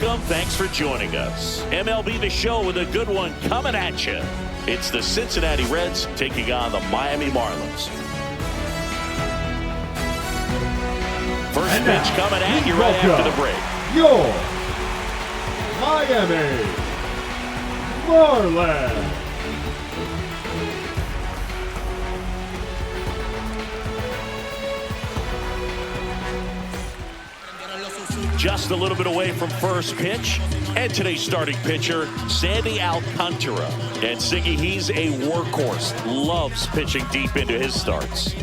Welcome. Thanks for joining us. MLB The Show with a good one coming at you. It's the Cincinnati Reds taking on the Miami Marlins. First pitch coming at you right after the break. Your Miami Marlins. Just a little bit away from first pitch. And today's starting pitcher, Sandy Alcantara. And Siggy, he's a workhorse. Loves pitching deep into his starts.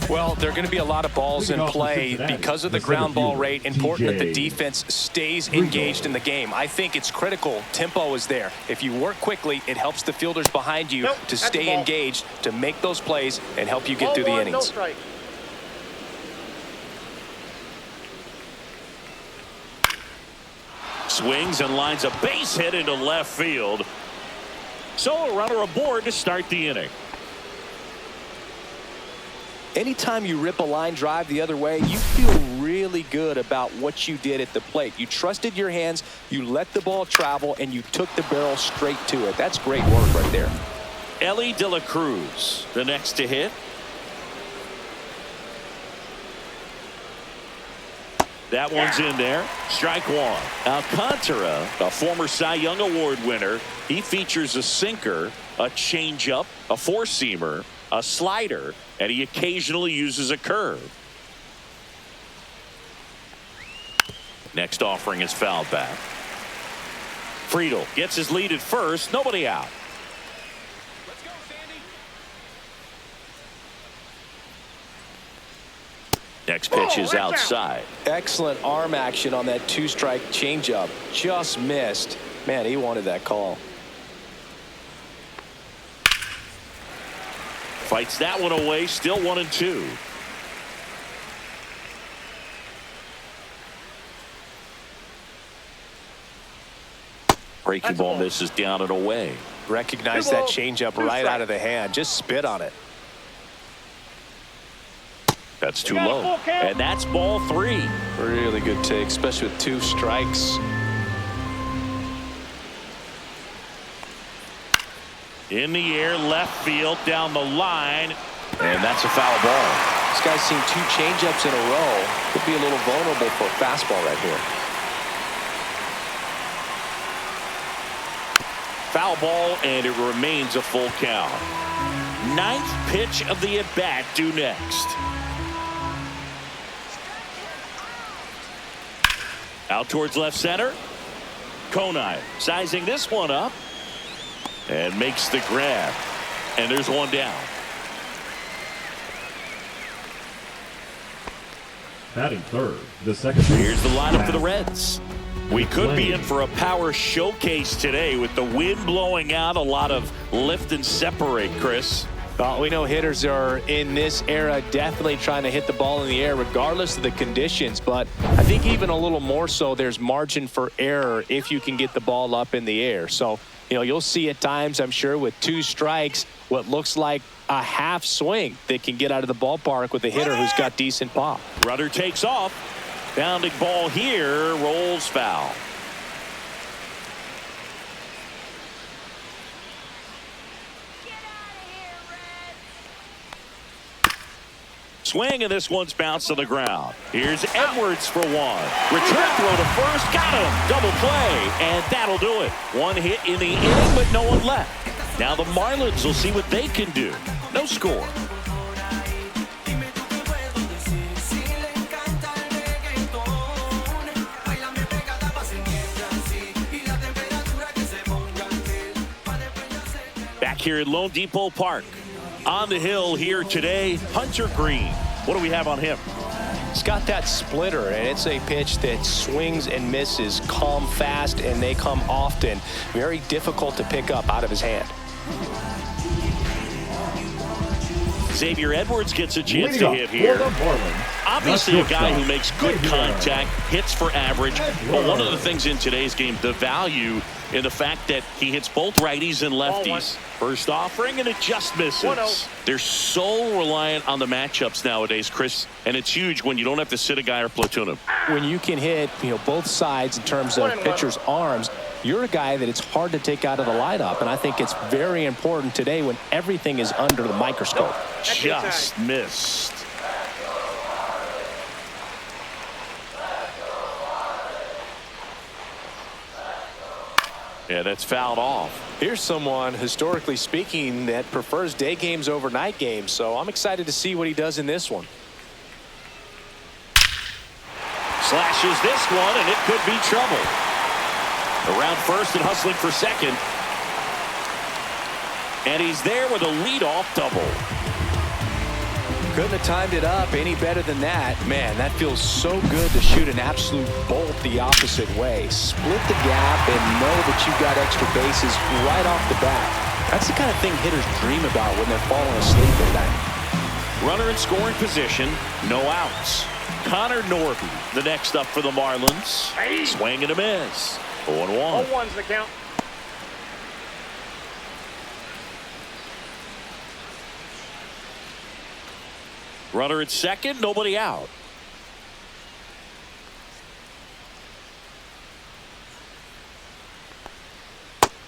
Well, there are going to be a lot of balls in play because of the ground ball rate. Important that the defense stays engaged in the game. I think it's critical. Tempo is there. If you work quickly, it helps the fielders behind you to stay engaged, to make those plays, and help you get through the innings. Swings and lines a base hit into left field. So a runner aboard to start the inning. Anytime you rip a line drive the other way, you feel really good about what you did at the plate. You trusted your hands, you let the ball travel, and you took the barrel straight to it. That's great work right there. Ellie De La Cruz, the next to hit. That one's in there. Strike one. Alcantara, a former Cy Young Award winner. He features a sinker, a changeup, a four-seamer, a slider, and he occasionally uses a curve. Next offering is fouled back. Friedel gets his lead at first. Nobody out. Let's go, Sandy. Next pitch is outside. Excellent arm action on that two-strike changeup. Just missed. Man, he wanted that call. Fights that one away. Still 1-2. Breaking ball misses down and away. Recognize that changeup right out of the hand. Just spit on it. That's too low. And that's ball three. Really good take, especially with two strikes. In the air, left field, down the line. And that's a foul ball. This guy's seen two changeups in a row. Could be a little vulnerable for a fastball right here. Foul ball, and it remains a full count. Ninth pitch of the at-bat due next. Out towards left center. Conine sizing this one up. And makes the grab. And there's one down. Batting third, the second. Here's the lineup for the Reds. We could be in for a power showcase today with the wind blowing out. A lot of lift and separate, Chris. Well, we know hitters are in this era definitely trying to hit the ball in the air regardless of the conditions. But I think even a little more so there's margin for error if you can get the ball up in the air. So, you know, you'll see at times, I'm sure, with two strikes, what looks like a half swing that can get out of the ballpark with a hitter who's got decent pop. Rudder takes off. Bounding ball here, rolls foul. Swing, and this one's bounced to the ground. Here's Edwards for one. Return throw to first. Got him. Double play. And that'll do it. One hit in the inning, but no one left. Now the Marlins will see what they can do. No score. Back here at Lone Depot Park. On the hill here today, Hunter Green. What do we have on him? He's got that splitter, and it's a pitch that swings and misses, come fast, and they come often. Very difficult to pick up out of his hand. Xavier Edwards gets a chance to hit here. Obviously a guy who makes good contact, hits for average, but one of the things in today's game, the value in the fact that he hits both righties and lefties. First offering, and it just misses. They're so reliant on the matchups nowadays, Chris, and it's huge when you don't have to sit a guy or platoon him. When you can hit, both sides in terms of pitchers' arms, you're a guy that it's hard to take out of the lineup, and I think it's very important today when everything is under the microscope. Just missed. Yeah, that's fouled off. Here's someone, historically speaking, that prefers day games over night games, so I'm excited to see what he does in this one. Slashes this one, and it could be trouble. Around first and hustling for second. And he's there with a leadoff double. Couldn't have timed it up any better than that. Man, that feels so good to shoot an absolute bolt the opposite way. Split the gap and know that you've got extra bases right off the bat. That's the kind of thing hitters dream about when they're falling asleep at night. Runner in scoring position, no outs. Connor Norby, the next up for the Marlins. Swing and a miss. 0-1. 0-1's the count. Runner at second, nobody out.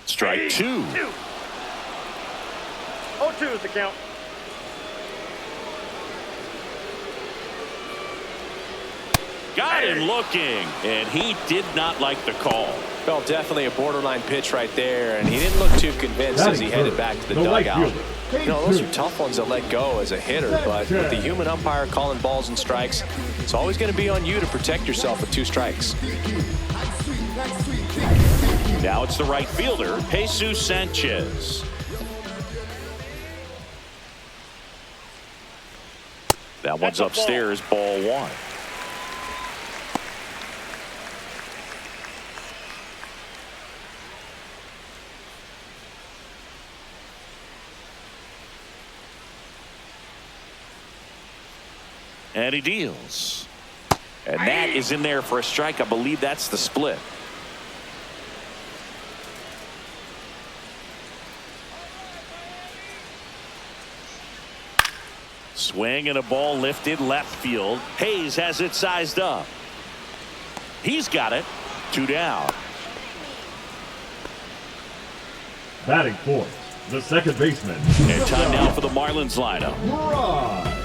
Strike two. 0-2 is the count. Got him looking, and he did not like the call. Well, definitely a borderline pitch right there, and he didn't look too convinced as he headed back to the dugout. Those are tough ones to let go as a hitter, but with the human umpire calling balls and strikes, it's always going to be on you to protect yourself with 2 strikes. Now it's the right fielder, Jesus Sanchez. That one's upstairs, ball 1. And he deals. And that is in there for a strike. I believe that's the split. Swing and a ball lifted left field. Hayes has it sized up. He's got it. 2 down. Batting fourth, the second baseman. And time now for the Marlins lineup. Right.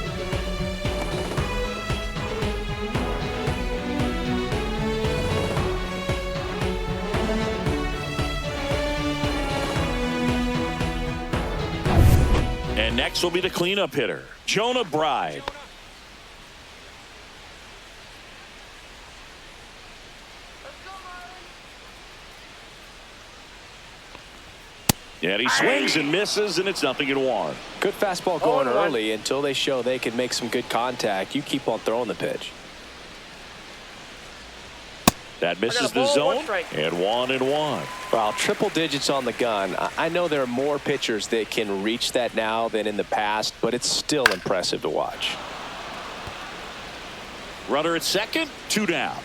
And next will be the cleanup hitter, Jonah Bride. And he swings and misses, and it's 0-1. Good fastball going early until they show they can make some good contact. You keep on throwing the pitch. That misses the zone, and 1-1. Well, triple digits on the gun. I know there are more pitchers that can reach that now than in the past, but it's still impressive to watch. Runner at second, 2 down.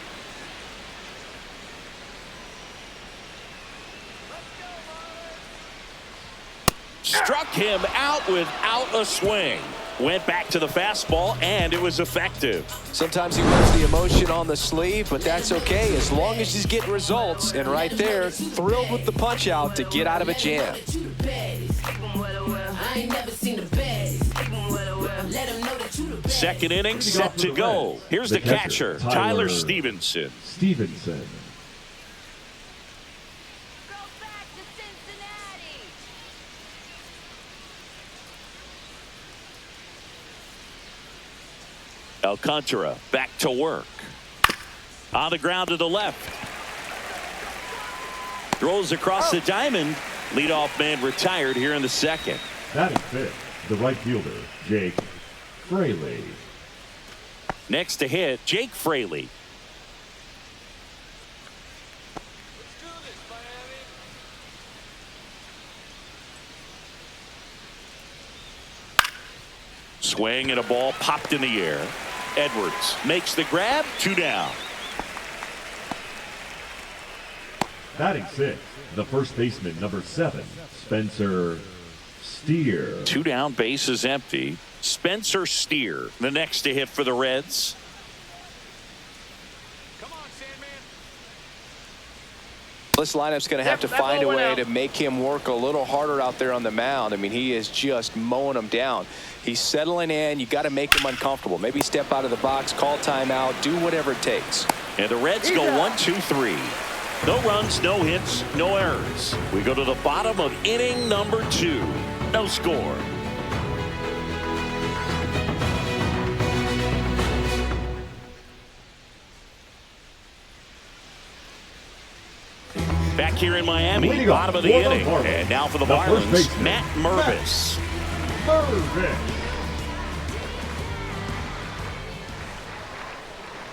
Struck him out without a swing. Went back to the fastball, and it was effective. Sometimes he wears the emotion on the sleeve, but that's okay as long as he's getting results. And right there, thrilled with the punch out to get out of a jam. Second inning set to go. Here's the catcher, Tyler Stevenson. Alcantara back to work. On the ground to the left. Throws across the diamond. Leadoff man retired here in the second. Batting fifth, the right fielder, Jake Fraley. Next to hit, Jake Fraley. Swing and a ball popped in the air. Edwards makes the grab. 2 down. Batting 6, the first baseman, number 7, Spencer Steer. 2 down, bases empty. Spencer Steer, the next to hit for the Reds. This lineup's going to have to find a way to make him work a little harder out there on the mound. I mean, he is just mowing them down. He's settling in. You got to make him uncomfortable. Maybe step out of the box, call timeout, do whatever it takes. And the Reds go 1-2-3. No runs, no hits, no errors. We go to the bottom of inning number 2. No score. Back here in Miami, bottom of the inning. And now for the Marlins, Matt Mervis.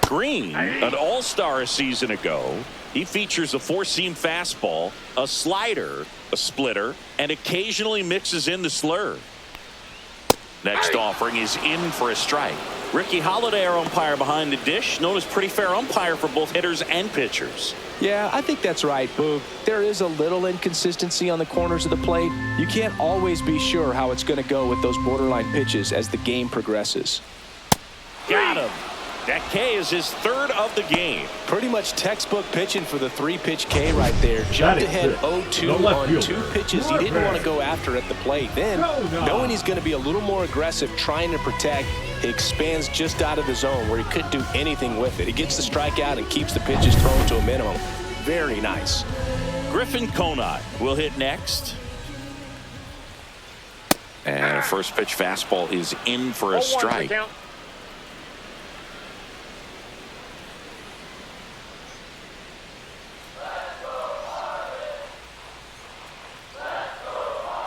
Green, an all-star a season ago. He features a 4-seam fastball, a slider, a splitter, and occasionally mixes in the slur. Next offering is in for a strike. Ricky Holiday, our umpire behind the dish, known as pretty fair umpire for both hitters and pitchers. Yeah, I think that's right, Boog. There is a little inconsistency on the corners of the plate. You can't always be sure how it's going to go with those borderline pitches as the game progresses. Got him. That K is his 3rd of the game. Pretty much textbook pitching for the 3-pitch K right there. Jumped ahead 0-2 on 2 pitches he didn't want to go after at the plate. Then, knowing he's going to be a little more aggressive, trying to protect, he expands just out of the zone where he couldn't do anything with it. He gets the strikeout and keeps the pitches thrown to a minimum. Very nice. Griffin Conant will hit next. And a first pitch fastball is in for a strike.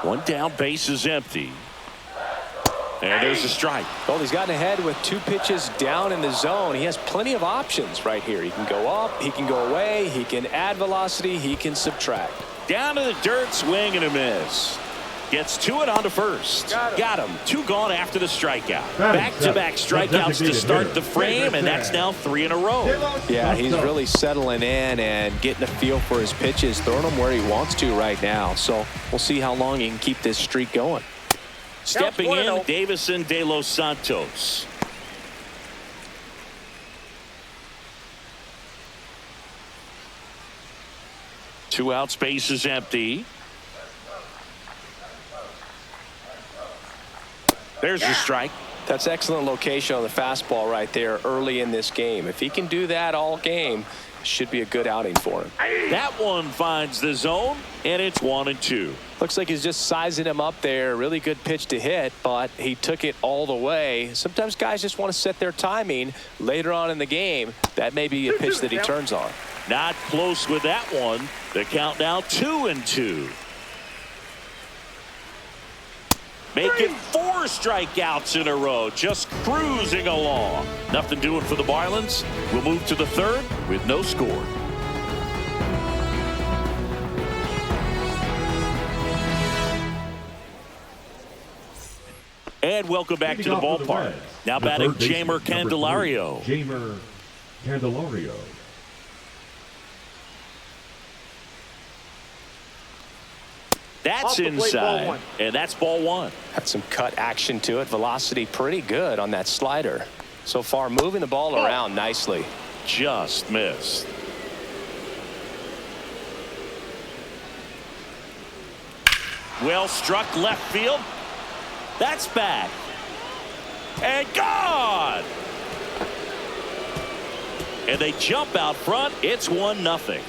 One down, base is empty. And there's a strike. Well, he's gotten ahead with 2 pitches down in the zone. He has plenty of options right here. He can go up, he can go away, he can add velocity, he can subtract. Down to the dirt, swing and a miss. Gets to it on to first. Got him. 2 gone after the strikeout. Back-to-back strikeouts to start the frame, and that's now 3 in a row. Yeah, he's really settling in and getting a feel for his pitches, throwing them where he wants to right now. So we'll see how long he can keep this streak going. Stepping in, Davison de los Santos. Two outs, base is empty. There's the strike. That's excellent location on the fastball right there early in this game. If he can do that all game, it should be a good outing for him. That one finds the zone, and it's 1-2. Looks like he's just sizing him up there. Really good pitch to hit, but he took it all the way. Sometimes guys just want to set their timing later on in the game. That may be a pitch that he turns on. Not close with that one. The count now 2-2. Making 4 strikeouts in a row, just cruising along. Nothing doing for the Marlins. We'll move to the 3rd with no score. And welcome back to the ballpark. Now batting Jeimer Candelario. Jeimer Candelario. That's inside, and that's ball 1. Had some cut action to it. Velocity pretty good on that slider. So far, moving the ball around nicely. Just missed. Well struck left field. That's back. And gone. And they jump out front. It's 1-0.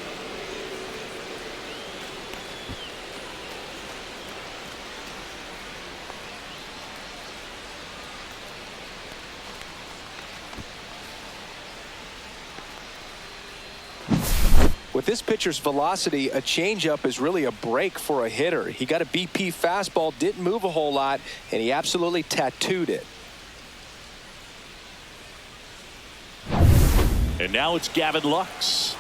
With this pitcher's velocity, a changeup is really a break for a hitter. He got a BP fastball, didn't move a whole lot, and he absolutely tattooed it. And now it's Gavin Lux.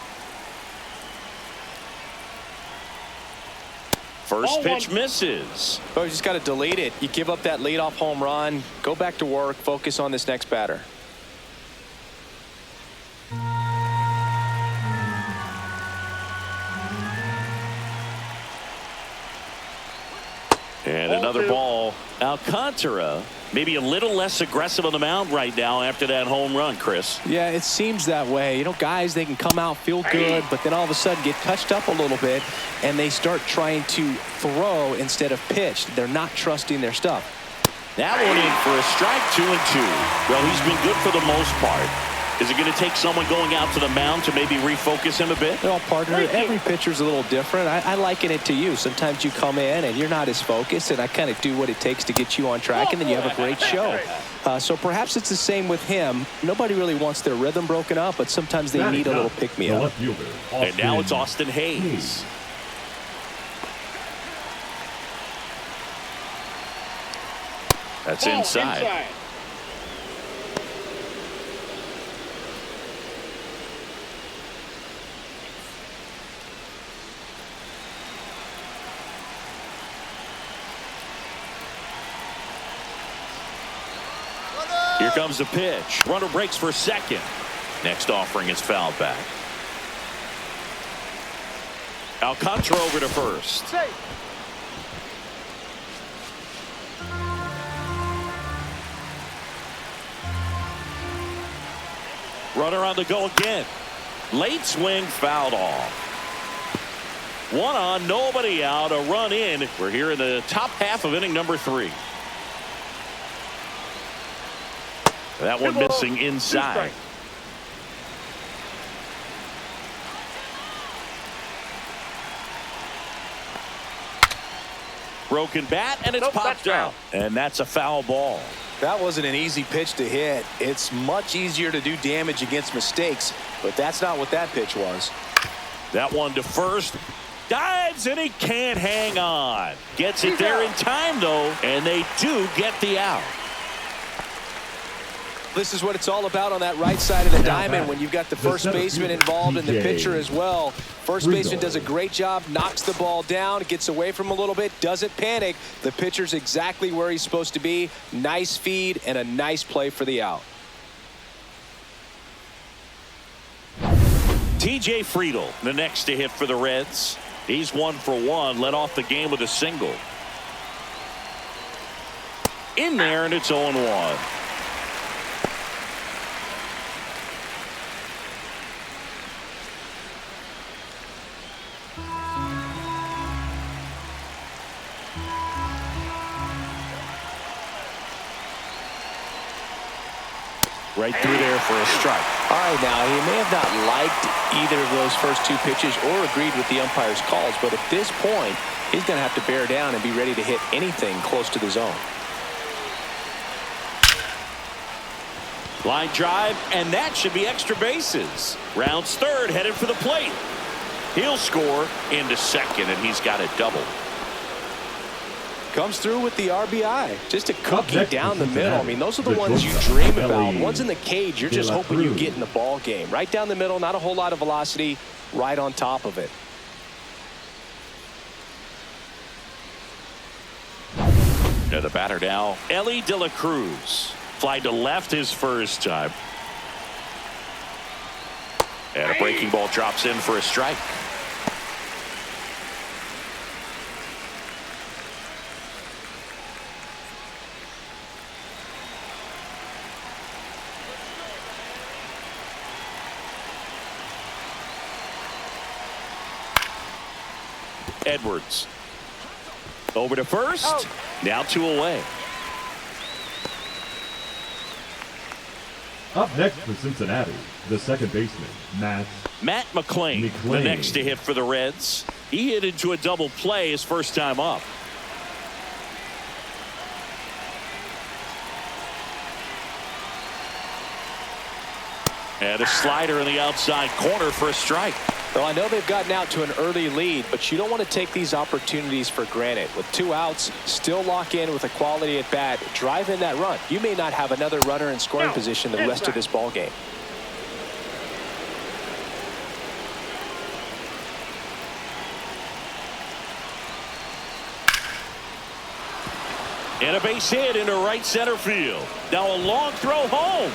First pitch misses. Oh, you just got to delete it. You give up that leadoff home run, go back to work, focus on this next batter. Alcantara maybe a little less aggressive on the mound right now after that home run, Chris. Yeah, it seems that way. You know, guys, they can come out, feel good, but then all of a sudden get touched up a little bit, and they start trying to throw instead of pitch. They're not trusting their stuff. That one in for a strike, 2-2. Well, he's been good for the most part. Is it going to take someone going out to the mound to maybe refocus him a bit? Well, partner, every pitcher's a little different. I liken it to you. Sometimes you come in and you're not as focused, and I kind of do what it takes to get you on track, and then you have a great show. So perhaps it's the same with him. Nobody really wants their rhythm broken up, but sometimes they need a little pick-me-up. And now it's Austin Hayes. That's inside. Here comes the pitch. Runner breaks for second. Next offering is fouled back. Alcantara over to first. Runner on the go again. Late swing, fouled off. One on, nobody out, a run in. We're here in the top half of inning number 3. That one missing inside. Broken bat, and it's popped out. And that's a foul ball. That wasn't an easy pitch to hit. It's much easier to do damage against mistakes, but that's not what that pitch was. That one to first. Dives, and he can't hang on. Gets it there in time, though, and they do get the out. This is what it's all about on that right side of the diamond when you've got the first baseman involved and the pitcher as well. First baseman does a great job, knocks the ball down, gets away from him a little bit, doesn't panic. The pitcher's exactly where he's supposed to be. Nice feed and a nice play for the out. TJ Friedl, the next to hit for the Reds. He's 1 for 1, led off the game with a single. In there, and it's 0-1. Right through there for a strike. All right, now, he may have not liked either of those first 2 pitches or agreed with the umpire's calls, but at this point, he's going to have to bear down and be ready to hit anything close to the zone. Line drive, and that should be extra bases. Rounds third, headed for the plate. He'll score into second, and he's got a double. Comes through with the RBI. Just a cookie down the middle. I mean, those are the ones you dream about. Ones in the cage, you're just hoping you get in the ball game. Right down the middle, not a whole lot of velocity, right on top of it. Now the batter now, Ellie De La Cruz. Fly to left his first time. And a breaking ball drops in for a strike. Edwards over to first. Now 2 away. Up next for Cincinnati, the second baseman, Matt McLain, the next to hit for the Reds. He hit into a double play his first time up. And a slider in the outside corner for a strike. Well, I know they've gotten out to an early lead, but you don't want to take these opportunities for granted. With 2 outs, still lock in with a quality at bat, drive in that run. You may not have another runner in scoring position the rest of this ball game. And a base hit into right center field. Now a long throw home.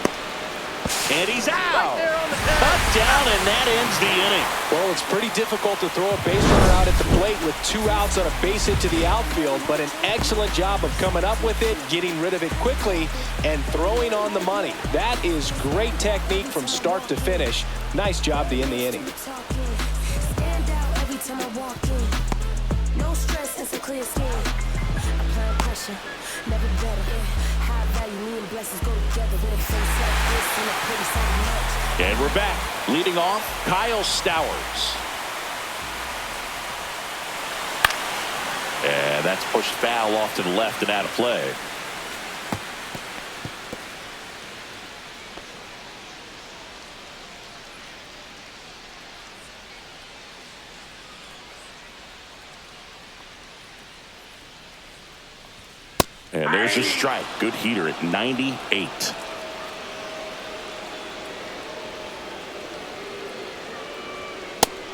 And he's out. Cut down, and that ends the inning. Well, it's pretty difficult to throw a base runner out at the plate with 2 outs on a base hit to the outfield, but an excellent job of coming up with it, getting rid of it quickly, and throwing on the money. That is great technique from start to finish. Nice job to end the inning. Stand out every time I walk in. No stress and some clear skin. Applying pressure, never better. High value, me and blessings go together with a face like this and a pretty sound match. And we're back. Leading off, Kyle Stowers. And that's pushed foul off to the left and out of play. And there's a strike. Good heater at 98.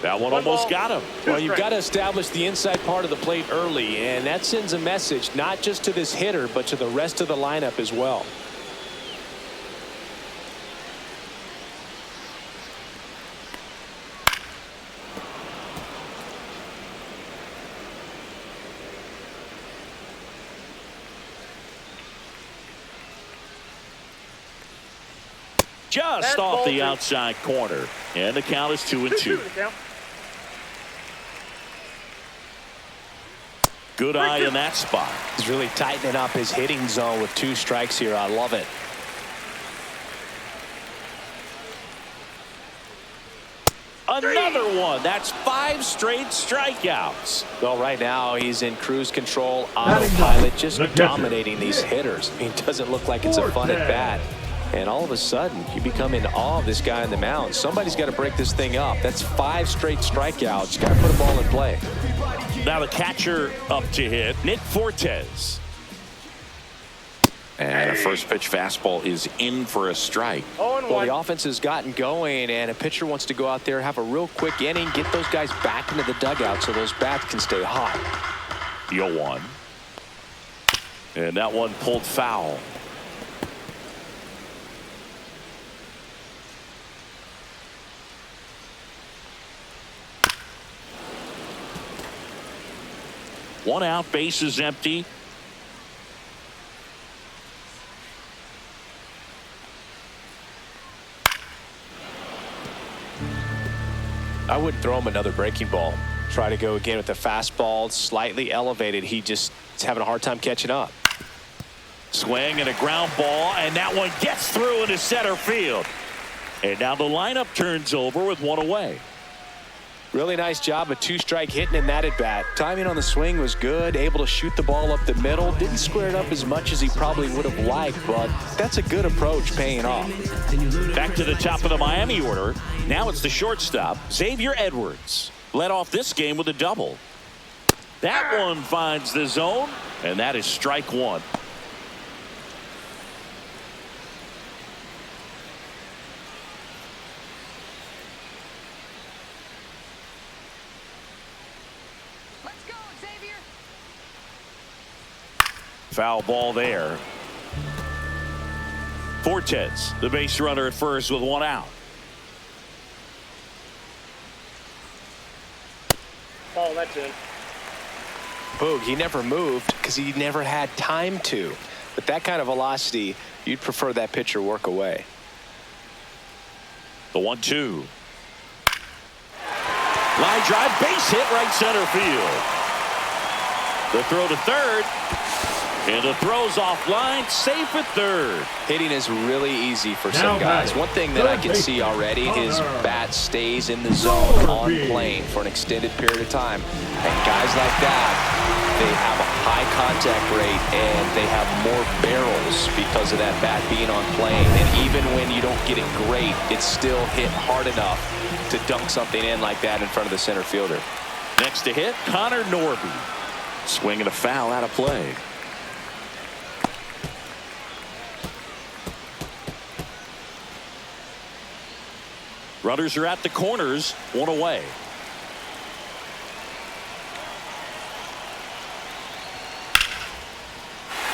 That one almost got him. Well, you've got to establish the inside part of the plate early, and that sends a message not just to this hitter, but to the rest of the lineup as well. Just off the outside corner. And the count is 2-2. Good eye in that spot. He's really tightening up his hitting zone with 2 strikes here. I love it. Another one. That's 5 straight strikeouts. Well, right now he's in cruise control, autopilot, just dominating these hitters. I mean, it doesn't look like it's a fun at bat. And all of a sudden, you become in awe of this guy on the mound. Somebody's got to break this thing up. That's 5 straight strikeouts. Got to put a ball in play. Now the catcher up to hit, Nick Fortes. And a first pitch fastball is in for a strike. Well, the offense has gotten going, and a pitcher wants to go out there, have a real quick inning, get those guys back into the dugout so those bats can stay hot. 0-1. And that one pulled foul. One out, base is empty. I wouldn't throw him another breaking ball. Try to go again with the fastball, slightly elevated. He just is having a hard time catching up. Swing and a ground ball, and that one gets through into center field. And now the lineup turns over with 1 away. Really nice job of 2-strike hitting in that at bat. Timing on the swing was good, able to shoot the ball up the middle. Didn't square it up as much as he probably would have liked, but that's a good approach paying off. Back to the top of the Miami order. Now it's the shortstop, Xavier Edwards. Led off this game with a double. That one finds the zone, and that is strike 1. Foul ball there. Fortes, the base runner at first with 1 out. Oh, that's in. Boog, he never moved because he never had time to. But that kind of velocity, you'd prefer that pitcher work away. The 1-2. Line drive, base hit, right center field. The throw to third. And the throw's offline, safe at third. Hitting is really easy for some guys. One thing that I can see already is bat stays in the zone on plane for an extended period of time. And guys like that, they have a high contact rate and they have more barrels because of that bat being on plane. And even when you don't get it great, it's still hit hard enough to dunk something in like that in front of the center fielder. Next to hit, Connor Norby. Swinging a foul out of play. Runners are at the corners, 1 away.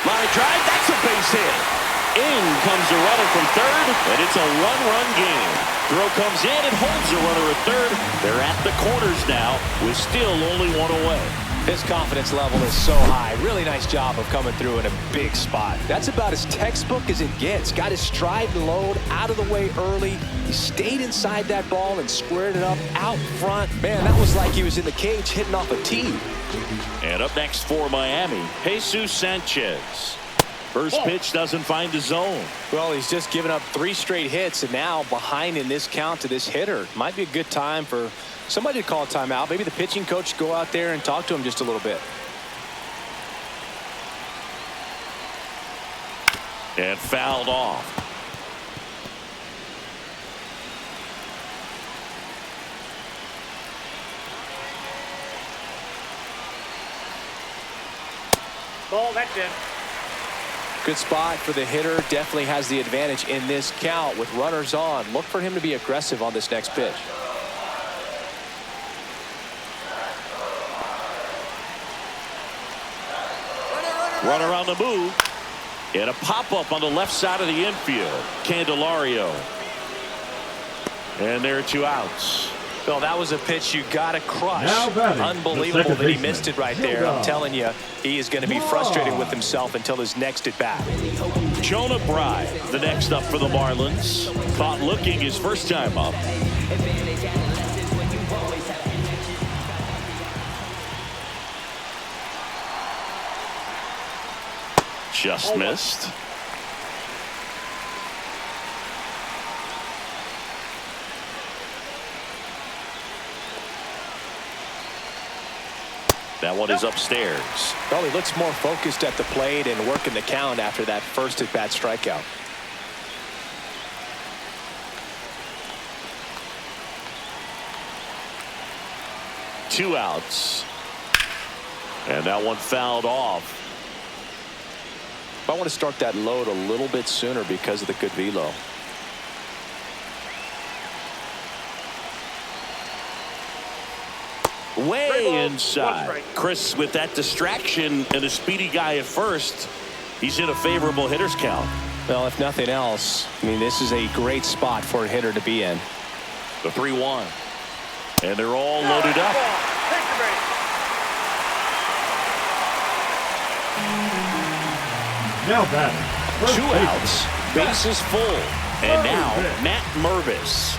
Line drive, that's a base hit. In comes the runner from third, and it's a one-run game. Throw comes in and holds the runner at third. They're at the corners now with still only one away. His confidence level is so high. Really nice job of coming through in a big spot. That's about as textbook as it gets. Got his stride and load out of the way early. He stayed inside that ball and squared it up out front. Man, that was like he was in the cage hitting off a tee. And up next for Miami, Jesus Sanchez. First pitch doesn't find the zone. Well, he's just given up 3 straight hits, and now behind in this count to this hitter. Might be a good time for somebody to call a timeout. Maybe the pitching coach go out there and talk to him just a little bit. And fouled off. Ball, that's it. Good spot for the hitter. Definitely has the advantage in this count with runners on. Look for him to be aggressive on this next pitch. Runner on the move. And a pop-up on the left side of the infield. Candelario. And there are 2 outs. Well, that was a pitch you got to crush. Now batting, unbelievable that he missed it right there. I'm telling you, he is going to be frustrated with himself until his next at bat. Jonah Bride, the next up for the Marlins. Caught looking his first time up. Just missed. That one is upstairs. Well, he looks more focused at the plate and working the count after that first at bat strikeout. Two outs. And that one fouled off. I want to start that load a little bit sooner because of the good velo. Way inside. Chris, with that distraction and a speedy guy at first, he's in a favorable hitter's count. Well, if nothing else, I mean, this is a great spot for a hitter to be in. The 3-1. And they're all loaded up. Now batting. 2 outs. Bases full. And now Matt Mervis.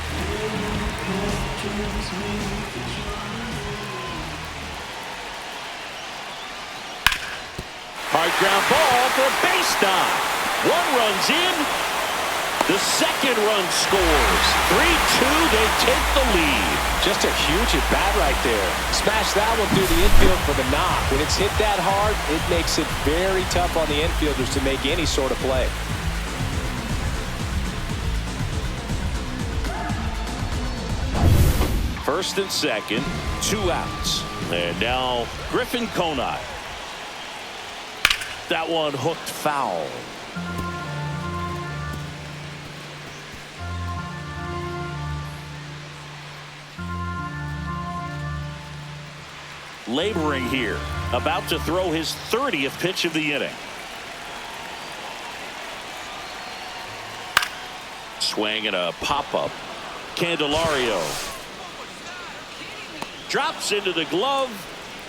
Hard ground ball for a base knock. 1 run's in. The second run scores. 3-2. They take the lead. Just a huge at bat right there. Smash that one through the infield for the knock. When it's hit that hard, it makes it very tough on the infielders to make any sort of play. First and second, 2 outs. And now Griffin Conine. That one hooked foul. Laboring here, about to throw his 30th pitch of the inning. Swing and a pop-up. Candelario drops into the glove,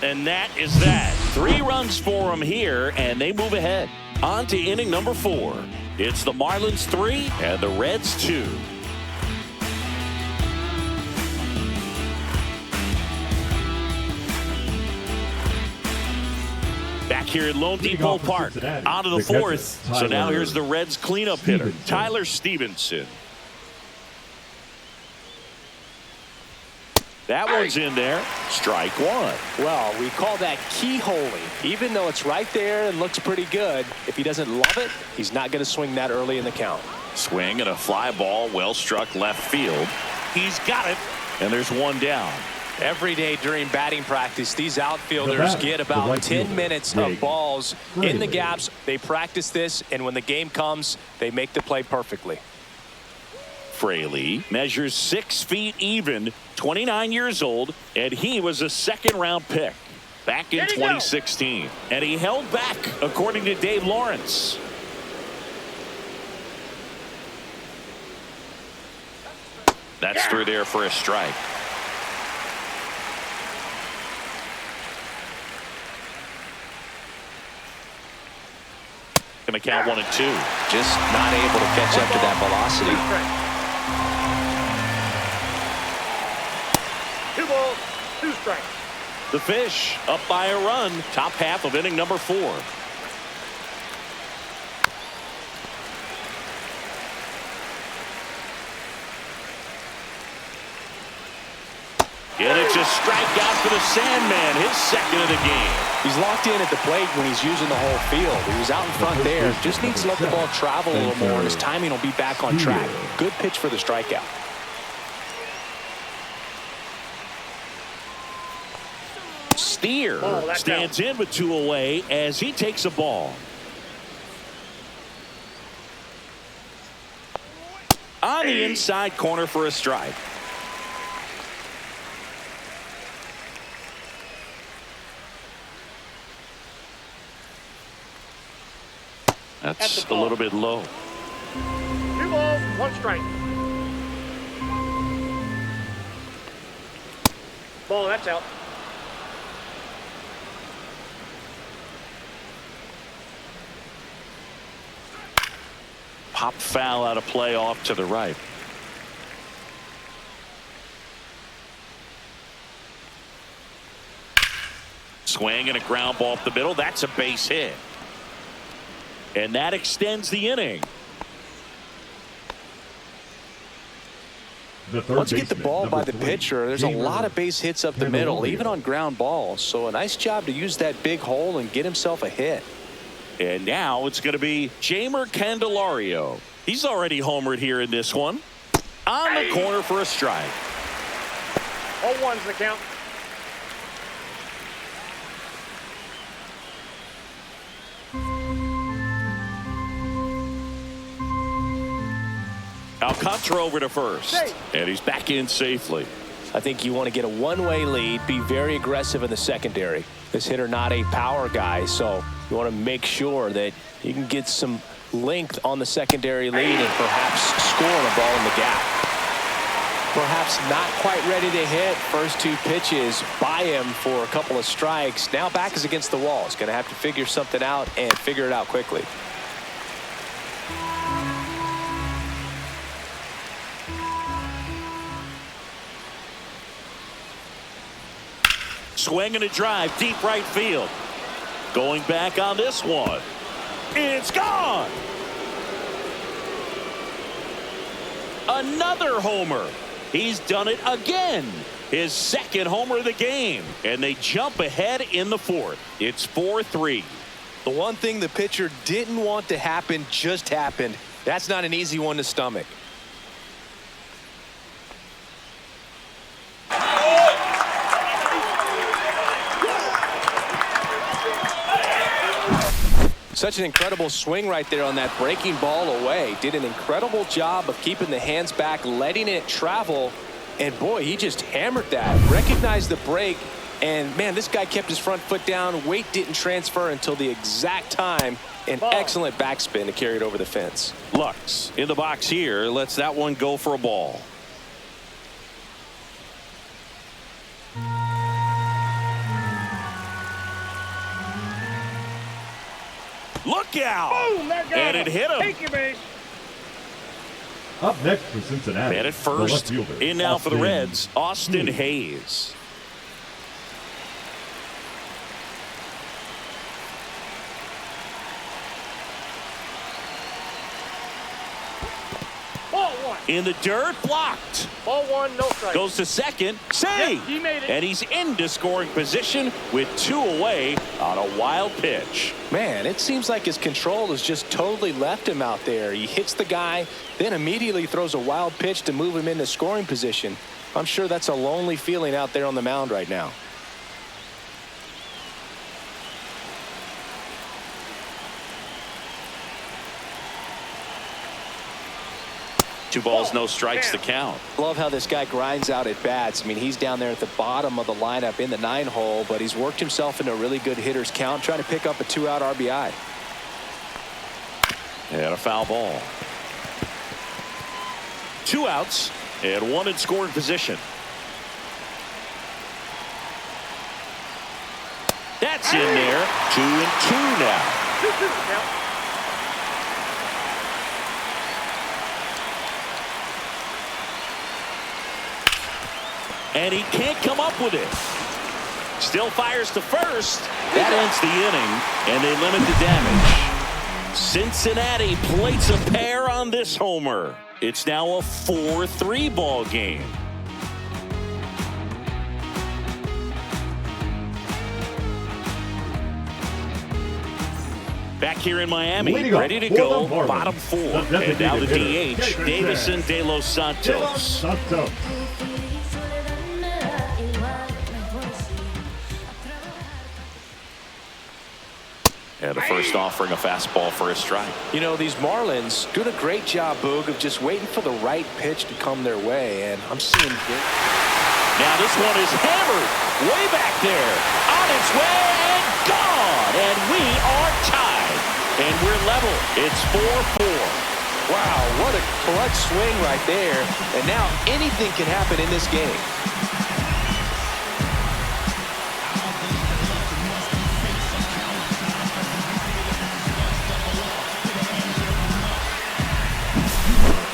and that is that. 3 runs for him here, and they move ahead. On to inning number 4. It's the Marlins 3 and the Reds 2. Back here at Lone Depot Park, on to the 4th. So now here's the Reds cleanup hitter, Tyler Stevenson. That one's in there. Strike 1. Well, we call that keyholing. Even though it's right there and looks pretty good, if he doesn't love it, he's not going to swing that early in the count. Swing and a fly ball, well struck left field. He's got it, and there's 1 down. Every day during batting practice, these outfielders get about 10 minutes of balls in the gaps. They practice this, and when the game comes, they make the play perfectly. Fraley measures 6 feet even, 29 years old, and he was a 2nd-round pick back in 2016. And he held back, according to Dave Lawrence. That's through there for a strike. Going to count 1 and 2. Just not able to catch up to that velocity. 2 balls, 2 strikes. The Fish up by a run. Top half of inning number 4. And it's a strikeout for the Sandman, his second of the game. He's locked in at the plate when he's using the whole field. He was out in front there. Just needs to let the ball travel a little more, and his timing will be back on track. Good pitch for the strikeout. Steer stands in with 2 away as he takes a ball. On the inside corner for a strike. That's a little bit low. 2 balls, 1 strike. Ball, that's out. Pop foul out of play off to the right. Swing and a ground ball up the middle. That's a base hit. And that extends the inning. Once you get the ball by the pitcher, there's a lot of base hits up the middle, even on ground balls. So a nice job to use that big hole and get himself a hit. And now it's going to be Jeimer Candelario. He's already homered here in this one. On the corner for a strike. 0-1's the count. Alcantara over to first. And he's back in safely. I think you want to get a one-way lead, be very aggressive in the secondary. This hitter not a power guy, so you want to make sure that you can get some length on the secondary lead and perhaps score a ball in the gap. Perhaps not quite ready to hit. First 2 pitches by him for a couple of strikes. Now back is against the wall. He's going to have to figure something out and figure it out quickly. Swing and a drive, deep right field. Going back on this one. It's gone. Another homer. He's done it again. His second homer of the game. And they jump ahead in the 4th. It's 4-3. The one thing the pitcher didn't want to happen just happened. That's not an easy one to stomach. Such an incredible swing right there on that breaking ball away. Did an incredible job of keeping the hands back, letting it travel. And boy, he just hammered that. Recognized the break. And man, this guy kept his front foot down. Weight didn't transfer until the exact time. An excellent backspin to carry it over the fence. Lux in the box here. Lets that one go for a ball. Look out! Boom, that got and it hit him. Take your base. Up next for Cincinnati. And at first, in now for the Reds, Austin Hayes. Ball 1. In the dirt, blocked. Ball 1, no strike. Goes to second, save. Yep, he made it. And he's into scoring position with 2 away on a wild pitch. Man, it seems like his control has just totally left him out there. He hits the guy, then immediately throws a wild pitch to move him into scoring position. I'm sure that's a lonely feeling out there on the mound right now. Two balls, no strikes to count. Love how this guy grinds out at bats. I mean, he's down there at the bottom of the lineup in the 9-hole, but he's worked himself into a really good hitter's count, trying to pick up a 2-out RBI. And a foul ball. 2 outs. And one in scoring position. That's in there. 2-2 now. 2-2 the count. And he can't come up with it. Still fires to first. That ends the inning, and they limit the damage. Cincinnati plates a pair on this homer. It's now a 4-3 ball game. Back here in Miami, ready to go, bottom four. And now the DH, Davison De Los Santos. And a first offering, a fastball for a strike. You know, these Marlins doing a great job, Boog, of just waiting for the right pitch to come their way, and I'm seeing good. Now this one is hammered way back there, on its way and gone, and we are tied, and we're level. It's 4-4. Wow, what a clutch swing right there, and now anything can happen in this game.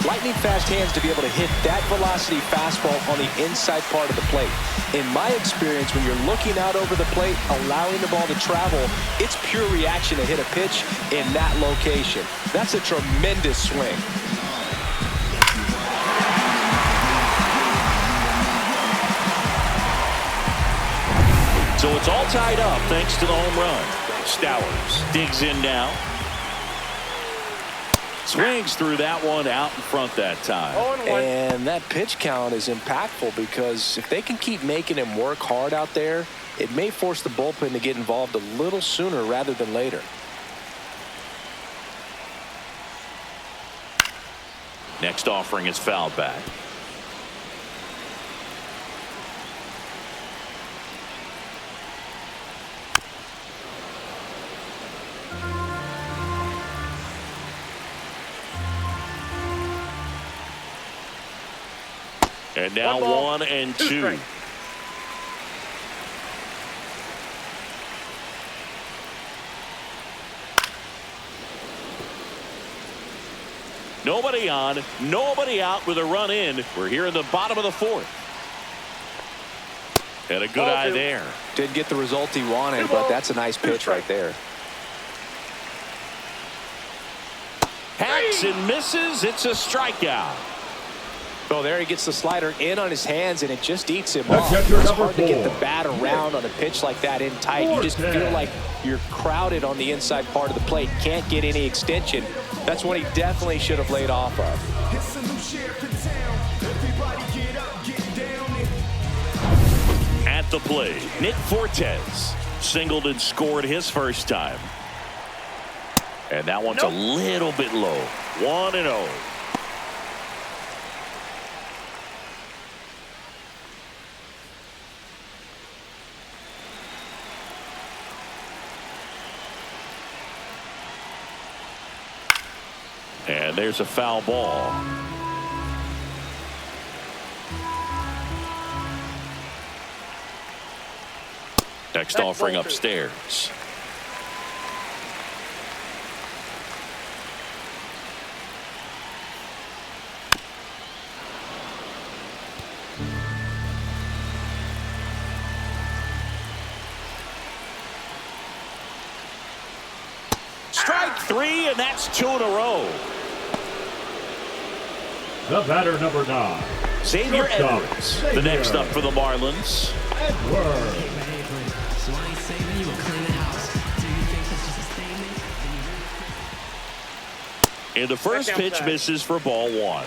Lightning fast hands to be able to hit that velocity fastball on the inside part of the plate. In my experience, when you're looking out over the plate, allowing the ball to travel, it's pure reaction to hit a pitch in that location. That's a tremendous swing. So it's all tied up thanks to the home run. Stowers digs in now. Swings through that one out in front that time. And that pitch count is impactful because if they can keep making him work hard out there, it may force the bullpen to get involved a little sooner rather than later. Next offering is fouled back. And now 1-2. Nobody on, nobody out with a run in. We're here in the bottom of the fourth. And a good eye there. Didn't get the result he wanted, but that's a nice pitch right there. Hacks and misses. It's a strikeout. So there he gets the slider in on his hands, and it just eats him off. It's hard to get the bat around on a pitch like that in tight. You just feel like you're crowded on the inside part of the plate. Can't get any extension. That's what he definitely should have laid off of. At the plate, Nick Fortes singled and scored his first time. And that one's a little bit low. 1-0. And there's a foul ball. Next offering upstairs. Strike three, and that's 2 in a row. The batter, number 9. Xavier Edwards, the next up for the Marlins. Edwards. And the first pitch misses for ball 1.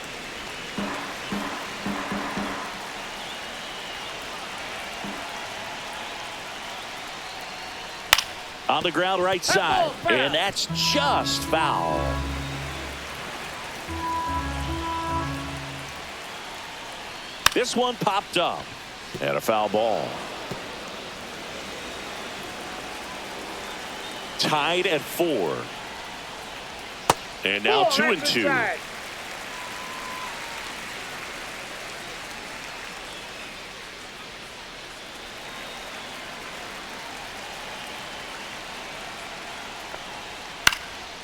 On the ground right side, and that's just foul. This one popped up, and a foul ball. Tied at 4. And now 2-2.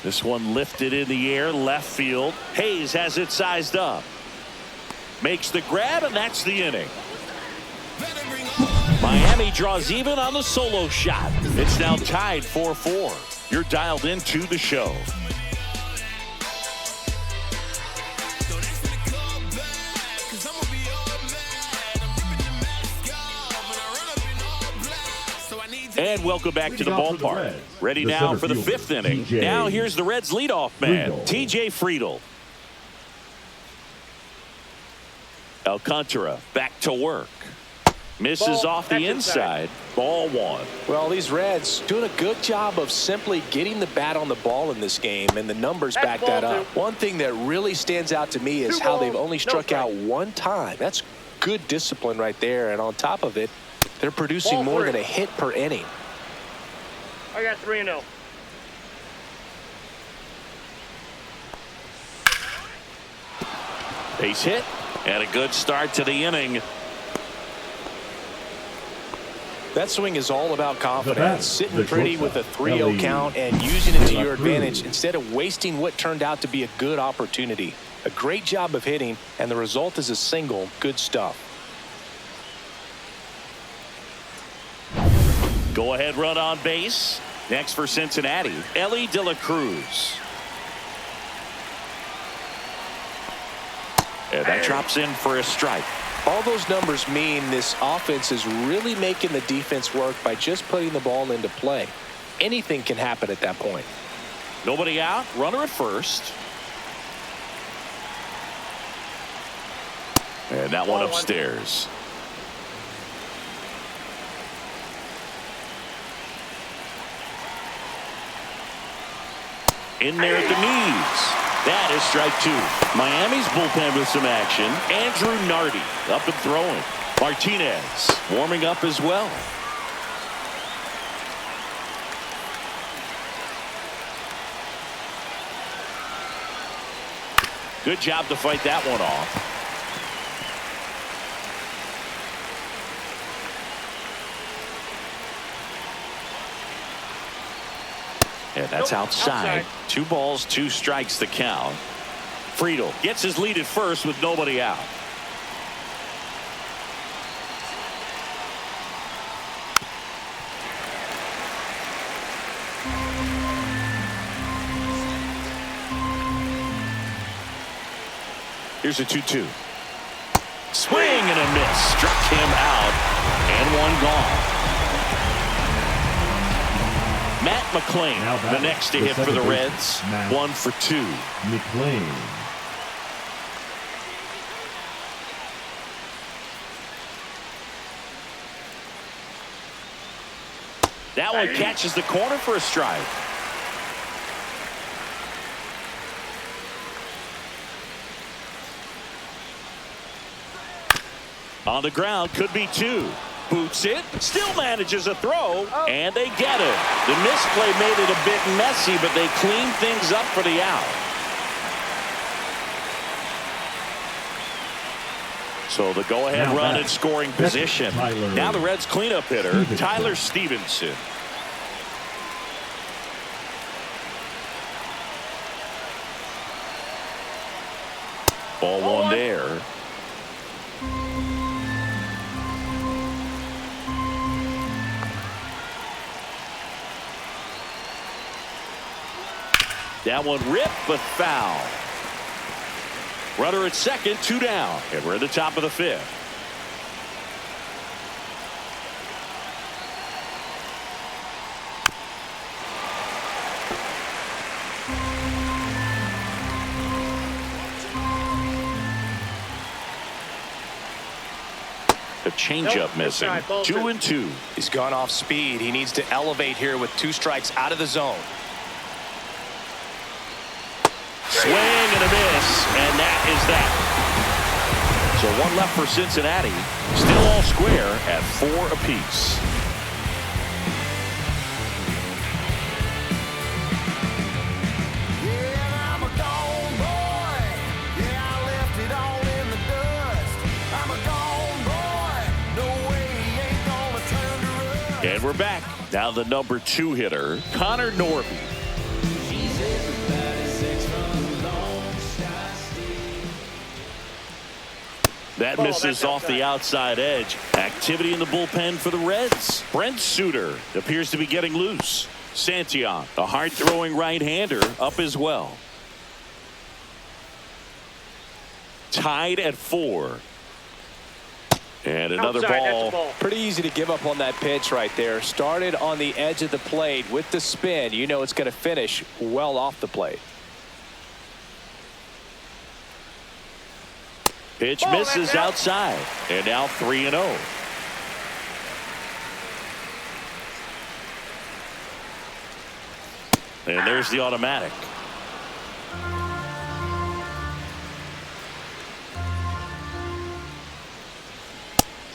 This one lifted in the air, left field. Hayes has it sized up. Makes the grab, and that's the inning. Miami draws even on the solo shot. It's now tied 4-4. You're dialed into the show. And welcome back to the ballpark. Ready now for the fifth inning. Now here's the Reds leadoff man, T.J. Friedl. Alcantara back to work. Misses off the inside. Ball one. Well, these Reds doing a good job of simply getting the bat on the ball in this game, and the numbers back that up. One thing that really stands out to me is how they've only struck out one time. That's good discipline right there, and on top of it, they're producing more than a hit per inning. I got 3-0. Base hit, and a good start to the inning. That swing is all about confidence. Sitting pretty with a 3-0 count and using it to your advantage instead of wasting what turned out to be a good opportunity. A great job of hitting, and the result is a single. Good stuff. Go-ahead run on base. Next for Cincinnati, Ellie De La Cruz. And that drops in for a strike. All those numbers mean this offense is really making the defense work by just putting the ball into play. Anything can happen at that point. Nobody out. Runner at first. And that one upstairs. In there at the knees. That is strike two. Miami's bullpen with some action. Andrew Nardi up and throwing. Martinez warming up as well. Good job to fight that one off. And that's outside. 2 balls, 2 strikes to count. Friedl gets his lead at first with nobody out. Here's a 2-2. Swing and a miss. Struck him out. And one gone. Matt McClain, the next to hit for the Reds. 1 for 2. McClain. That one catches the corner for a strike. On the ground, could be 2. Boots it, still manages a throw, and they get it. The misplay made it a bit messy, but they cleaned things up for the out. So the go-ahead run in scoring position. Now the Reds cleanup hitter, Tyler Stevenson. Ball one there. That one ripped, but foul. Runner at second, 2 down. And we're at the top of the 5th. The changeup missing. 2-2. He's gone off speed. He needs to elevate here with 2 strikes out of the zone. Swing and a miss, and that is that. So 1 left for Cincinnati. Still all square at 4 apiece. And we're back. Now the number 2 hitter, Connor Norby. That misses off the outside edge. Activity in the bullpen for the Reds. Brent Suter appears to be getting loose. Santillan, a hard-throwing right-hander, up as well. Tied at 4. And another ball. Pretty easy to give up on that pitch right there. Started on the edge of the plate with the spin. You know it's going to finish well off the plate. Pitch misses outside. And now 3-0. And there's the automatic.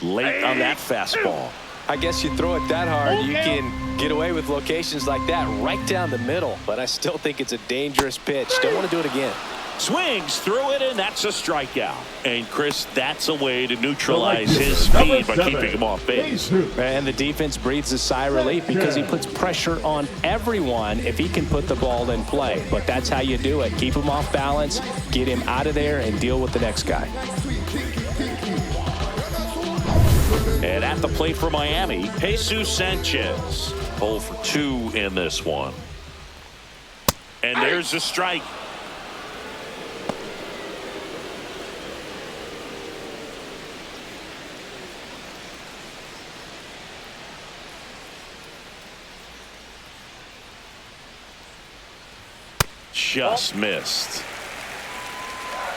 Late on that fastball. I guess you throw it that hard, you can get away with locations like that right down the middle. But I still think it's a dangerous pitch. Don't want to do it again. Swings through it, and that's a strikeout. And Chris, that's a way to neutralize his speed by keeping him off base. And the defense breathes a sigh of relief because he puts pressure on everyone if he can put the ball in play. But that's how you do it. Keep him off balance, get him out of there, and deal with the next guy. And at the plate for Miami, Jesus Sanchez. 0 for 2 in this one. And there's a strike. Just missed.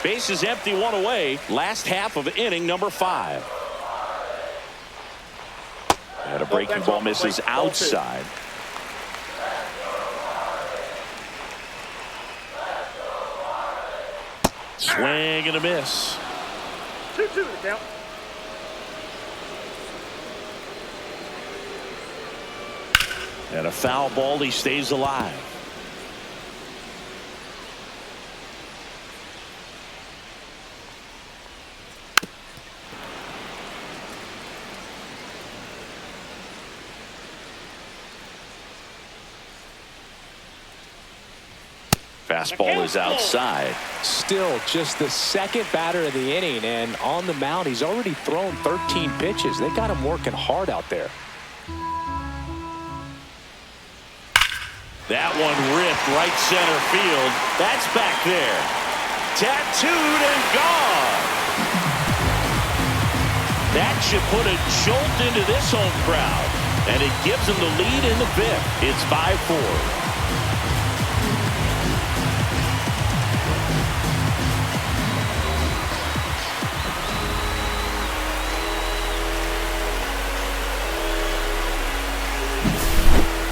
Base is empty, 1 away. Last half of inning number 5. And a breaking ball misses outside. Swing and a miss. 2-2 to count. And a foul ball. He stays alive. Fastball is outside. Still just the second batter of the inning, and on the mound he's already thrown 13 pitches. They got him working hard out there. That one ripped right center field. That's back there. Tattooed and gone. That should put a jolt into this home crowd, and it gives them the lead in the 5th. It's 5-4.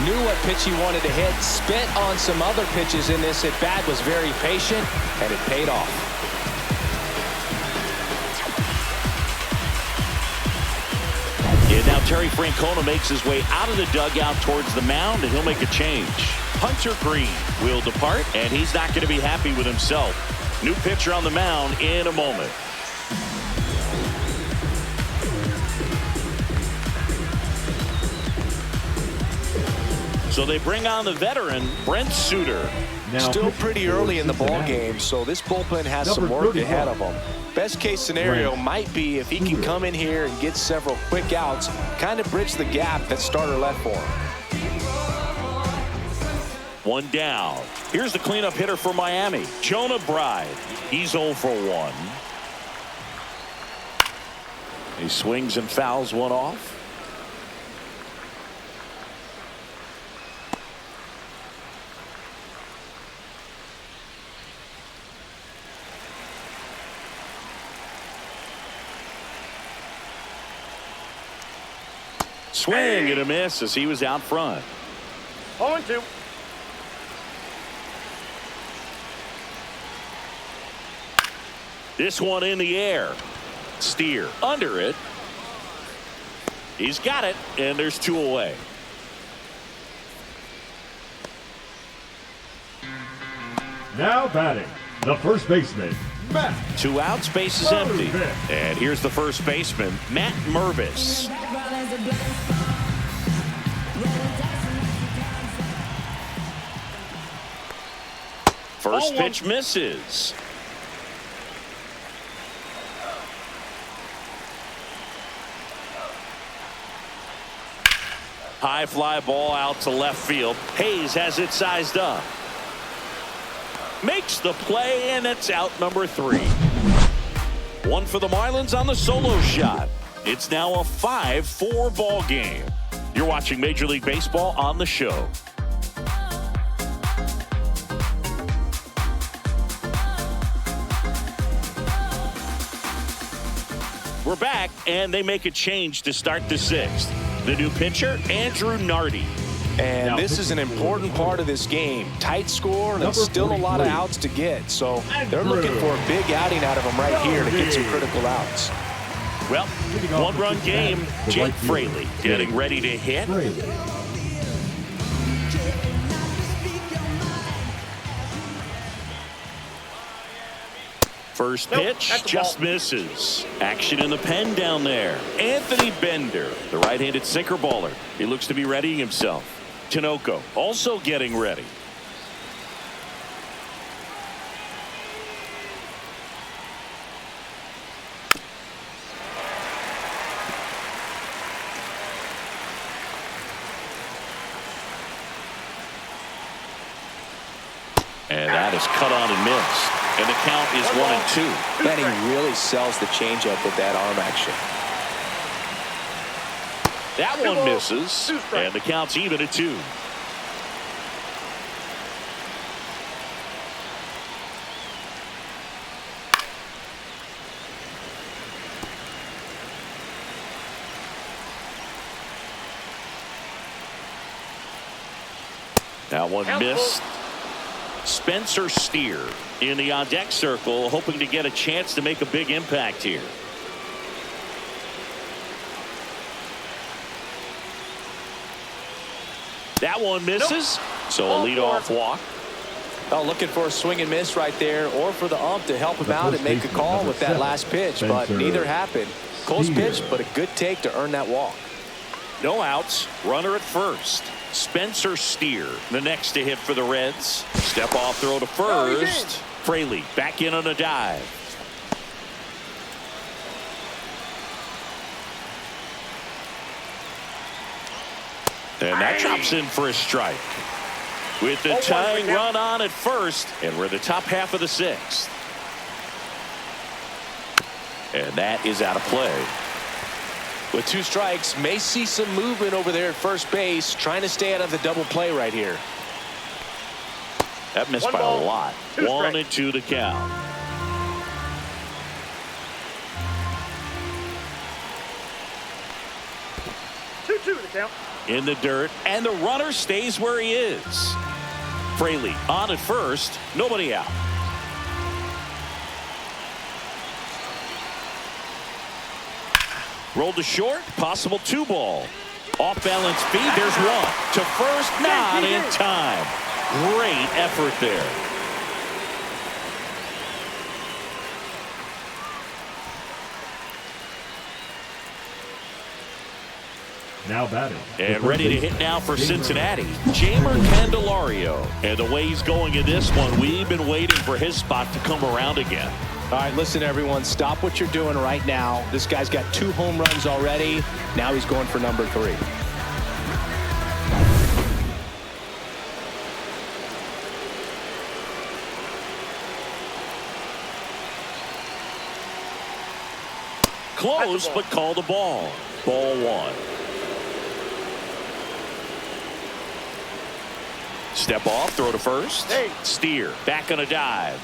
Knew what pitch he wanted to hit, spent on some other pitches in this at bat, was very patient, and it paid off. And now Terry Francona makes his way out of the dugout towards the mound, and he'll make a change. Hunter Green will depart, and he's not going to be happy with himself. New pitcher on the mound in a moment. So they bring on the veteran, Brent Suter. Still pretty early in the ball game, so this bullpen has some work ahead of them. Best case scenario might be if he can come in here and get several quick outs, kind of bridge the gap that starter left for him. 1 down. Here's the cleanup hitter for Miami, Jonah Bride. He's 0 for 1. He swings and fouls one off. Swing and a miss as he was out front. 0-2. This one in the air. Steer under it. He's got it, and there's 2 away. Now batting, the first baseman, Matt. 2 outs, base is empty. And here's the first baseman, Matt Mervis. First pitch misses. High fly ball out to left field. Hayes has it sized up. Makes the play, and it's out number 3. One for the Marlins on the solo shot. It's now a 5-4 ball game. You're watching Major League Baseball on the show. We're back, and they make a change to start the 6th. The new pitcher, Andrew Nardi. And Now, this is an important part of this game. Tight score, and still a lot of outs to get. So they're looking for a big outing out of him right here to get some critical outs. Well, one-run game. Jake Fraley getting ready to hit. First pitch just misses. Action in the pen down there. Anthony Bender, the right-handed sinker baller. He looks to be readying himself. Tinoco also getting ready. And that is cut on and missed. And the count is 1-2. And he really sells the changeup with that arm action. That one misses. And the count's even at 2. That one missed. Spencer Steer in the on-deck circle, hoping to get a chance to make a big impact here. That one misses. So a leadoff walk. Oh, looking for a swing and miss right there, or for the ump to help him out and make a call with that last pitch, but neither happened. Close pitch, but a good take to earn that walk. No outs. Runner at first. Spencer Steer, the next to hit for the Reds. Step off throw to first. Fraley back in on a dive. And that drops in for a strike. With the tying run on at first, and we're the top half of the 6th. And that is out of play. With 2 strikes, may see some movement over there at first base, trying to stay out of the double play right here. That missed by a lot. 1-2 the count. Two the count. In the dirt, and the runner stays where he is. Fraley on at first, nobody out. Rolled to short, possible 2 ball. Off balance feed, there's one. To first, not in time. Great effort there. Now batting. And ready to hit now for Cincinnati, Jeimer Candelario. And the way he's going in this one, we've been waiting for his spot to come around again. All right, listen, everyone, stop what you're doing right now. This guy's got 2 home runs already. Now he's going for number 3. Close, but call the ball. Ball 1. Step off, throw to first. Steer back on a dive.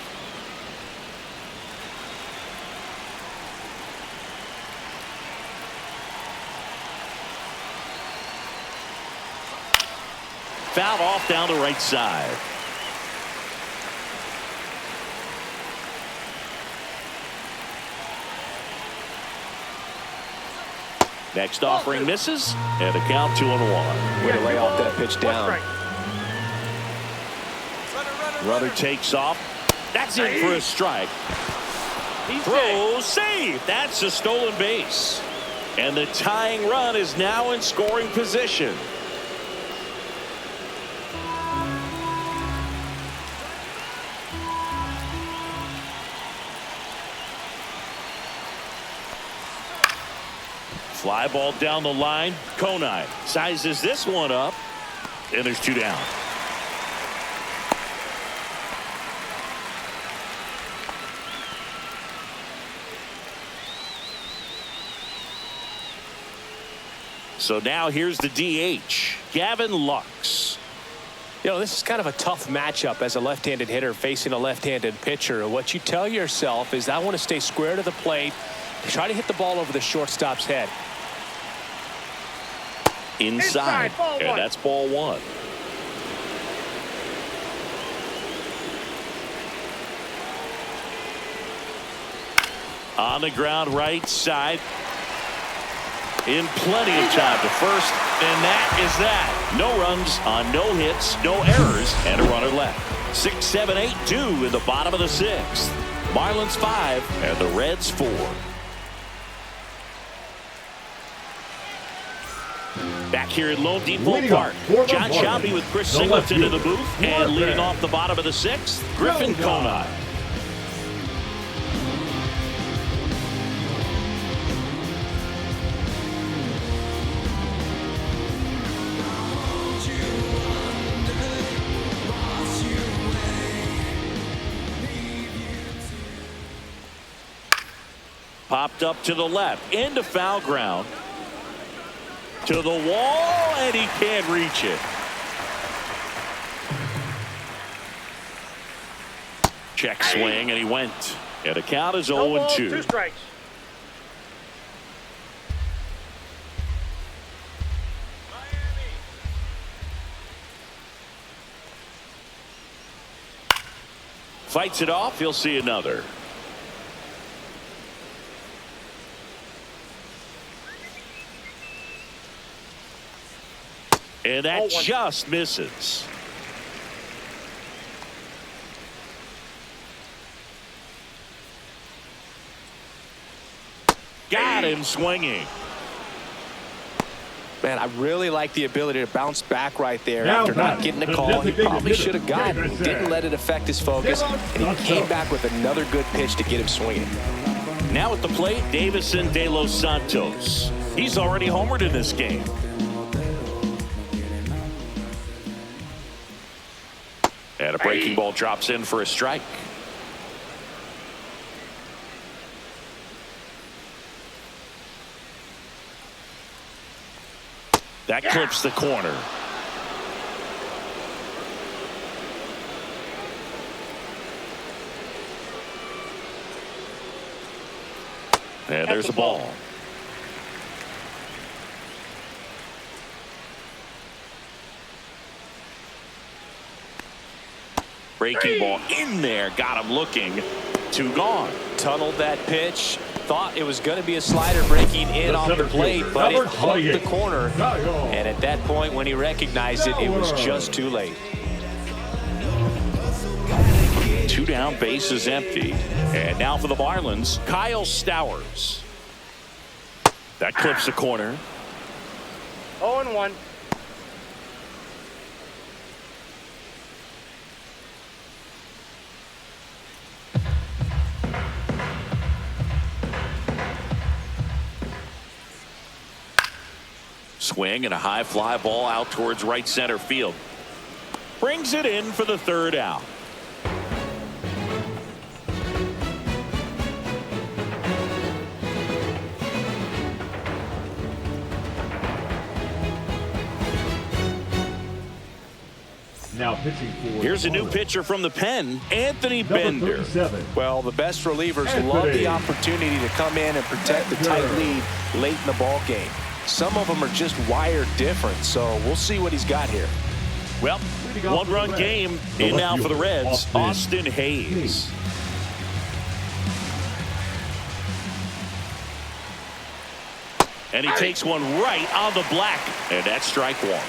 Fouled off down the right side. Next offering misses, and the count 2-1. Way to lay off that pitch down. Runner takes off. That's in for a strike. Throw, save. That's a stolen base. And the tying run is now in scoring position. Fly ball down the line. Konai sizes this one up, and there's 2 down. So now here's the DH, Gavin Lux. You know, this is kind of a tough matchup as a left-handed hitter facing a left-handed pitcher. What you tell yourself is, I want to stay square to the plate, try to hit the ball over the shortstop's head. Inside, and that's ball 1. On the ground, right side. In plenty of time to first, and that is that. No runs on no hits, no errors, and a runner left. 6, 7, 8, 2 in the bottom of the 6th. Marlins 5 and the Reds 4. Back here at Lone Depot Park, John Shelby with Chris Singleton in the booth, and leading off the bottom of the 6th, Griffin Konai. Popped up to the left, into foul ground. To the wall, and he can't reach it. Check swing, and he went. And the count is 0-2. 2 strikes. Fights it off, he'll see another. And that just misses. Got him swinging. Man, I really like the ability to bounce back right there Now after not getting the call. He probably should have gotten it. He didn't let it affect his focus, and he came back with another good pitch to get him swinging. Now at the plate, Davison De Los Santos. He's already homered in this game. And a breaking ball drops in for a strike. That clips the corner. And there's a ball. Breaking ball in there, got him looking. 2 gone. Tunneled that pitch. Thought it was going to be a slider breaking in off the plate, but it hugged the corner. And at that point, when he recognized it, it was just too late. 2 down, base is empty. And now for the Marlins, Kyle Stowers. That clips the corner. 0-1. Swing and a high fly ball out towards right center field. Brings it in for the 3rd out. Now pitching for Here's a new pitcher from the pen, Anthony Bender. Well, the best relievers love the opportunity to come in and protect the tight lead late in the ball game. Some of them are just wired different, so we'll see what he's got here. Well, 1-run game in now for the Reds, Austin Hayes. And he takes one right on the black, and that's strike 1.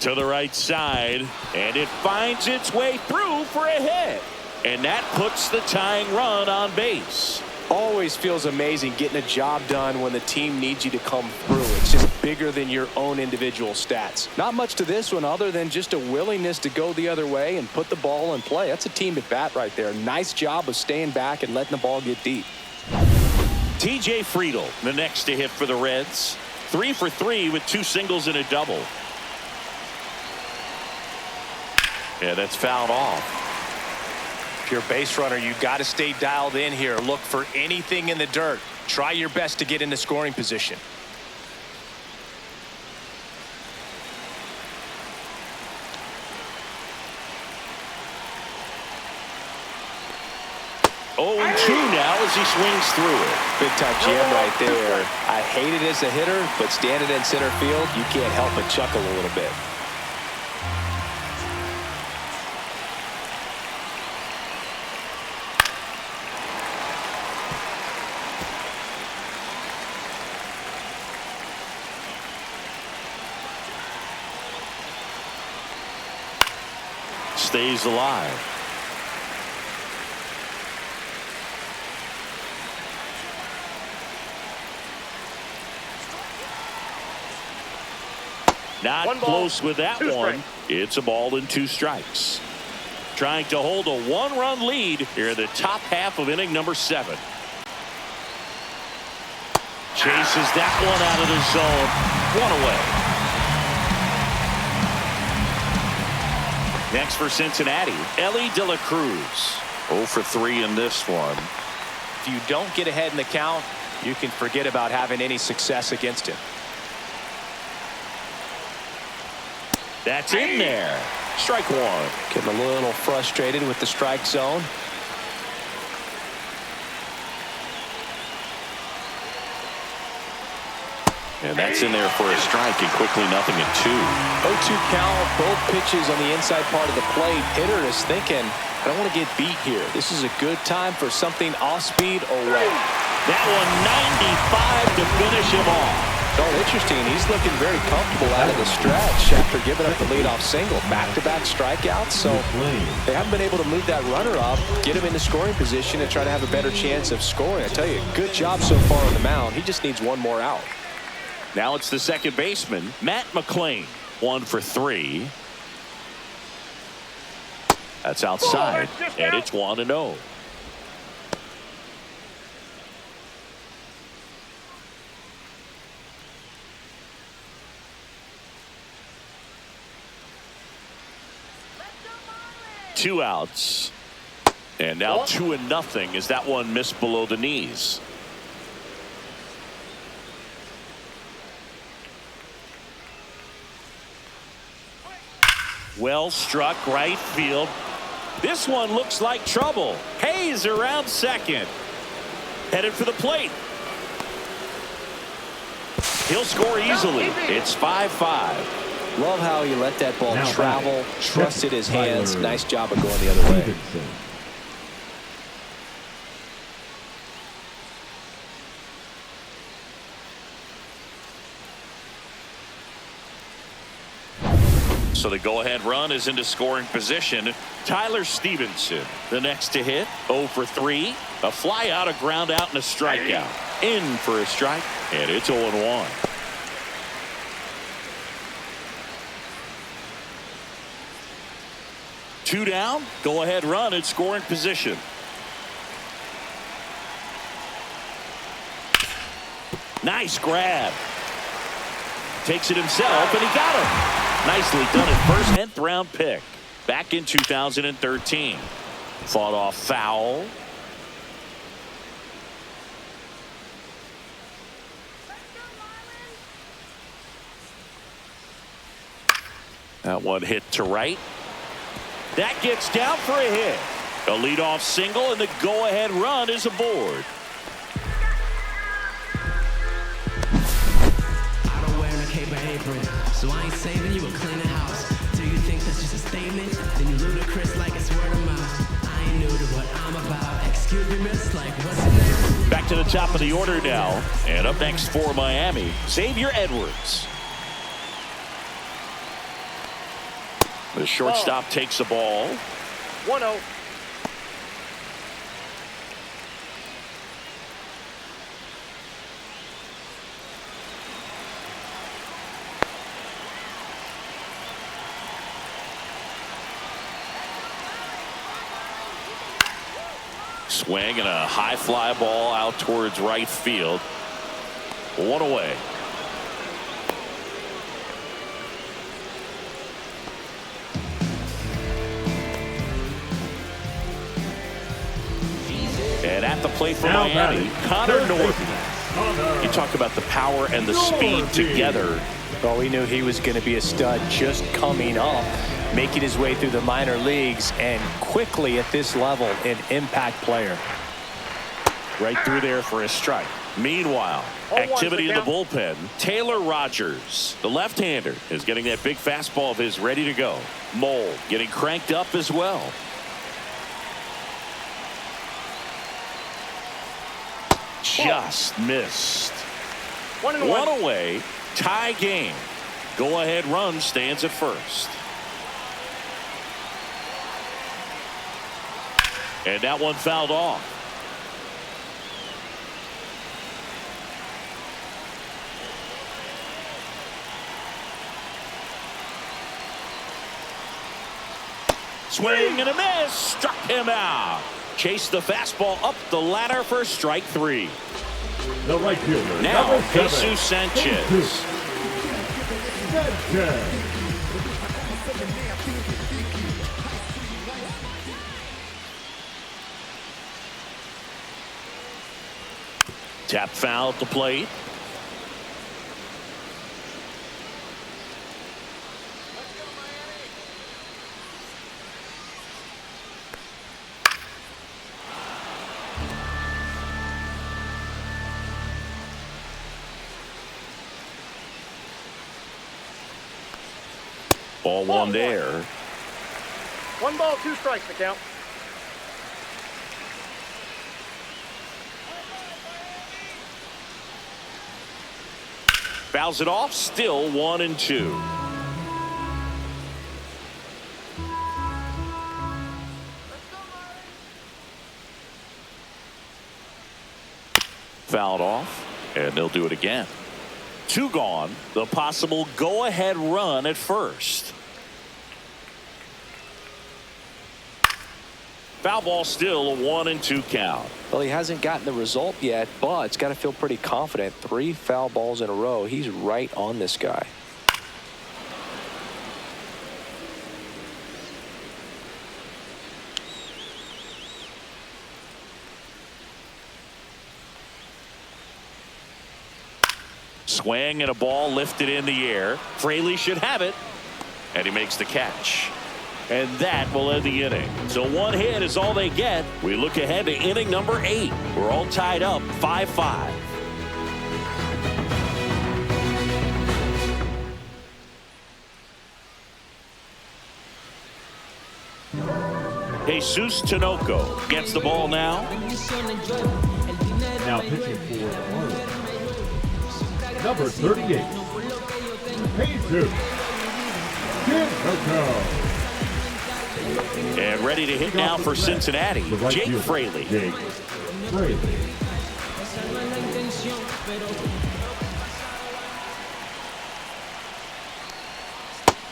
To the right side, and it finds its way through for a hit. And that puts the tying run on base. Always feels amazing getting a job done when the team needs you to come through. It's just bigger than your own individual stats. Not much to this one other than just a willingness to go the other way and put the ball in play. That's a team at bat right there. Nice job of staying back and letting the ball get deep. TJ Friedl, the next to hit for the Reds. 3 for 3 with 2 singles and a double. Yeah, that's fouled off. If you're a base runner, you got to stay dialed in here. Look for anything in the dirt. Try your best to get into scoring position. Oh, and 2 now as he swings through it. Big time jam right there. I hate it as a hitter, but standing in center field, you can't help but chuckle a little bit. Stays alive. Not close with that one. It's a ball and 2 strikes. Trying to hold a 1-run lead here in the top half of inning number 7. Chases that one out of the zone. 1 away. Next for Cincinnati, Ellie De La Cruz. 0 for 3 in this one. If you don't get ahead in the count, you can forget about having any success against him. That's in there. Strike 1. Getting a little frustrated with the strike zone. And that's in there for a strike, and quickly nothing at 2. 0-2 count, both pitches on the inside part of the plate. Hitter is thinking, I don't want to get beat here. This is a good time for something off speed away. That one 95 to finish him off. Oh, interesting. He's looking very comfortable out of the stretch after giving up the leadoff single. Back-to-back strikeouts, so they haven't been able to move that runner up, get him into scoring position, and try to have a better chance of scoring. I tell you, good job so far on the mound. He just needs one more out. Now it's the second baseman, Matt McClain. 1 for 3. That's outside, and it's 1-0. Two outs. And now 2-0 as that one missed below the knees. Well struck right field. This one looks like trouble. Hayes around second. Headed for the plate. He'll score easily. It's 5-5. Love how he let that ball travel, trusted his hands. Nice job of going the other way. So the go-ahead run is into scoring position. Tyler Stevenson, the next to hit. 0 for 3. A fly out, a ground out, and a strikeout. In for a strike, and it's 0-1. Two down, go-ahead run in scoring position. Nice grab. Takes it himself, and he got him. Nicely done at first. 10th round pick back in 2013. Fought off foul. That one hit to right. That gets down for a hit. A leadoff single, and the go-ahead run is aboard. I don't wear a cape or apron, so I ain't saving you a cleaning house. Do you think that's just a statement? Then you ludicrous like it's word of mouth. I ain't new to what I'm about. Excuse me, miss, like what's your name? Back to the top of the order now. And up next for Miami, Xavier Edwards. The shortstop takes the ball. 1-0. Swing and a high fly ball out towards right field. One away. And at the plate for Miami, Connor Norby. You talk about the power and the speed together. Well, we knew he was going to be a stud just coming up, making his way through the minor leagues, and quickly at this level, an impact player. Right through there for a strike. Meanwhile, activity in the bullpen. Taylor Rogers, the left-hander, is getting that big fastball of his ready to go. Mole getting cranked up as well. Just missed. One away. Tie game. Go-ahead run stands at first. And that one fouled off. Swing and a miss. Struck him out. Chased the fastball up the ladder for strike 3. The right fielder. Now Jesus Sanchez. Tap foul at the plate. Ball one there. 1 ball, 2 strikes to count. Fouls it off. Still 1-2. Fouled off, and they'll do it again. 2 gone. The possible go-ahead run at first. Foul ball, still a 1-2 count. Well, he hasn't gotten the result yet, but it's got to feel pretty confident. 3 foul balls in a row. He's right on this guy. Swing and a ball lifted in the air. Fraley should have it, and he makes the catch. And that will end the inning. So 1 hit is all they get. We look ahead to inning number 8. We're all tied up 5-5. Jesus Tinoco gets the ball now. Now pitching for the Marlins, number 38, Jesus Tinoco. And ready to hit now for Cincinnati, Jake Fraley. Jake Fraley.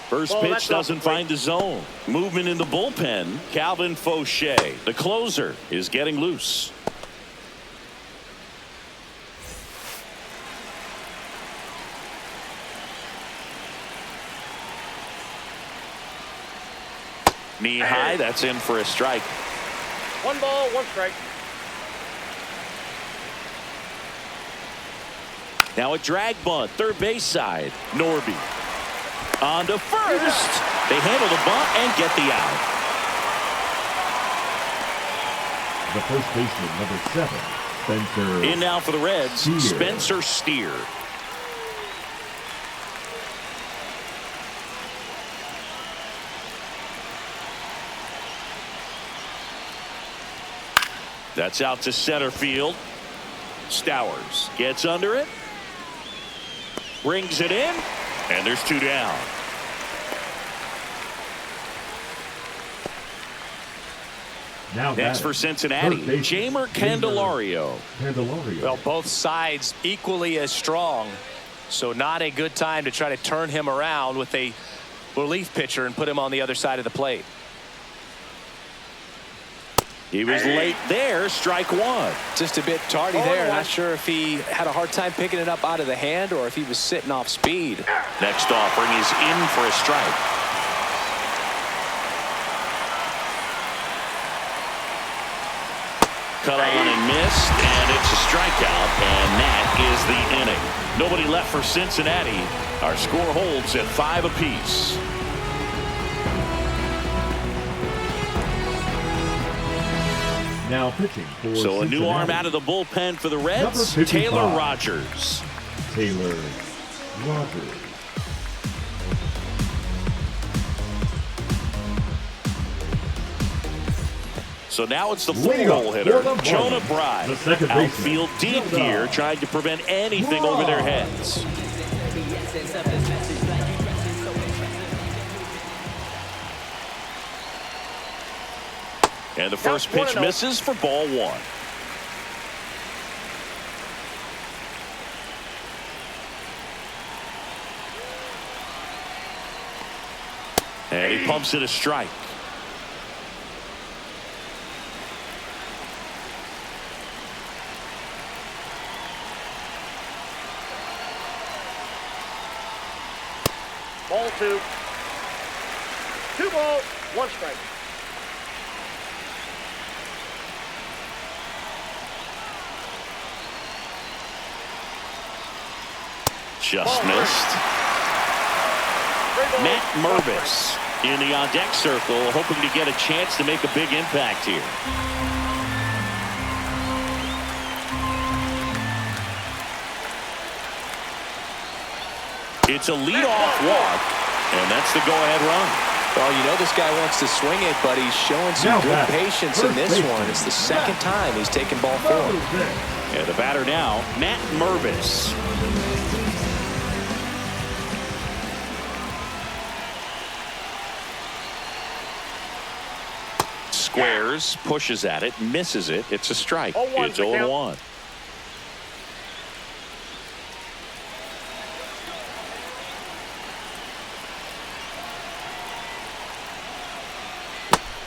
First pitch doesn't find the zone. Movement in the bullpen. Calvin Fauché, the closer, is getting loose. Knee high, that's in for a strike. 1 ball, 1 strike. Now a drag bunt, third base side. Norby on to first. They handle the bunt and get the out. The first baseman, number 7, Spencer. In now for the Reds, Steer. Spencer Steer. That's out to center field. Stowers gets under it. Brings it in. And there's 2 down. Now Next for Cincinnati, Jeimer Candelario. Well, both sides equally as strong. So not a good time to try to turn him around with a relief pitcher and put him on the other side of the plate. He was late there, strike one. Just a bit tardy there. Not sure if he had a hard time picking it up out of the hand or if he was sitting off speed. Next offering is in for a strike. Cut on and missed, and it's a strikeout, and that is the inning. Nobody left for Cincinnati. Our score holds at 5 apiece. Now pitching for So a new Cincinnati. arm out of the bullpen for the Reds, Number 55. Taylor Rogers. Taylor Rogers. So now it's the Leading full off hitter, for the Jonah Marlins, Bride. the second baseman, Outfield deep Jonah here, trying to prevent anything over their heads. And the first pitch misses for ball one. And he pumps it a strike. Ball two. 2 balls, 1 strike. Just missed. Matt Mervis in the on-deck circle, hoping to get a chance to make a big impact here. It's a leadoff walk, and that's the go-ahead run. Well, you know this guy wants to swing it, but he's showing some Now good back, patience first in this baseman, one. It's the second Matt time he's taken ball forward. Mervis. And the batter now, Matt Mervis. Squares, pushes at it, misses it. It's a strike. 0-1 It's the count. 0-1.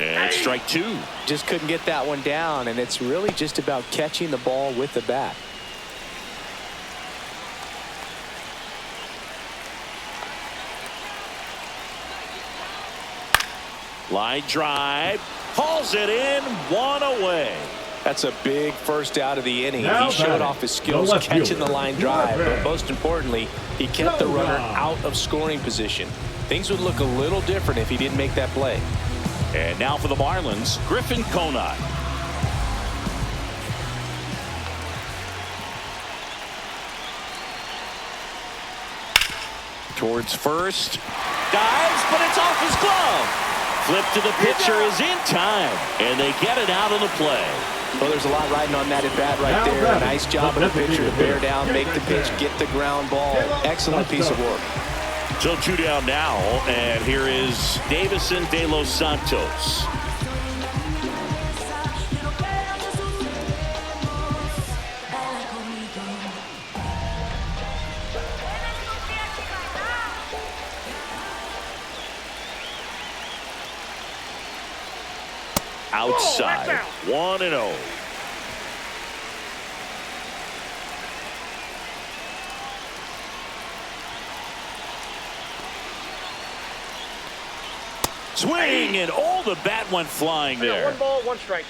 And strike two. Just couldn't get that one down, and it's really just about catching the ball with the bat. Line drive, hauls it in, 1 away. That's a big first out of the inning. Now He showed batting, off his the skills left catching fielder, the line drive, Left but most importantly, he kept the runner out of scoring position. Things would look a little different if he didn't make that play. And now for the Marlins, Griffin Conine. Towards first, dives, but it's off his glove. Flip to the pitcher is in time, and they get it out of the play. Well, there's a lot riding on that at bat right Now there. batting, Nice job of the pitcher to bear down, make the pitch, get the ground ball. Excellent piece of work. So 2 down now, and here is Davison de los Santos. Outside, 1-0. Swing, and all the bat went flying there. 1 ball, 1 strike.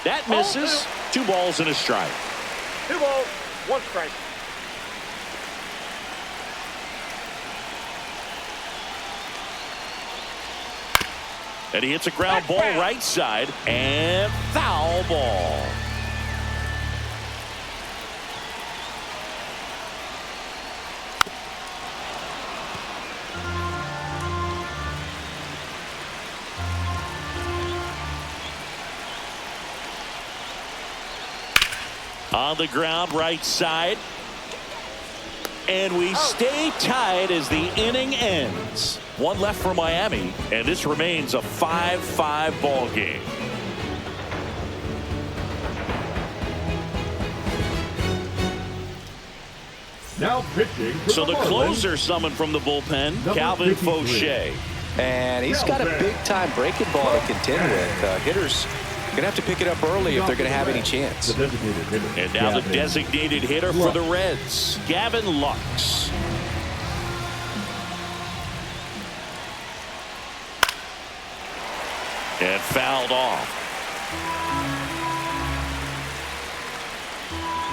That misses. 2 balls and a strike. 2 balls, 1 strike. And he hits a ground ball right side, and foul ball. On the ground, right side. And we stay tied as the inning ends. 1 left for Miami, and this remains a 5-5 ball game. Now pitching for So the Marlins, closer summoned from the bullpen, Number Calvin 53. Fauché. And he's got a big-time breaking ball to contend with. Hitters going to have to pick it up early if they're going to have any chance. The designated hitter. And now the Gavin designated hitter for the Reds, Gavin Lux. And fouled off.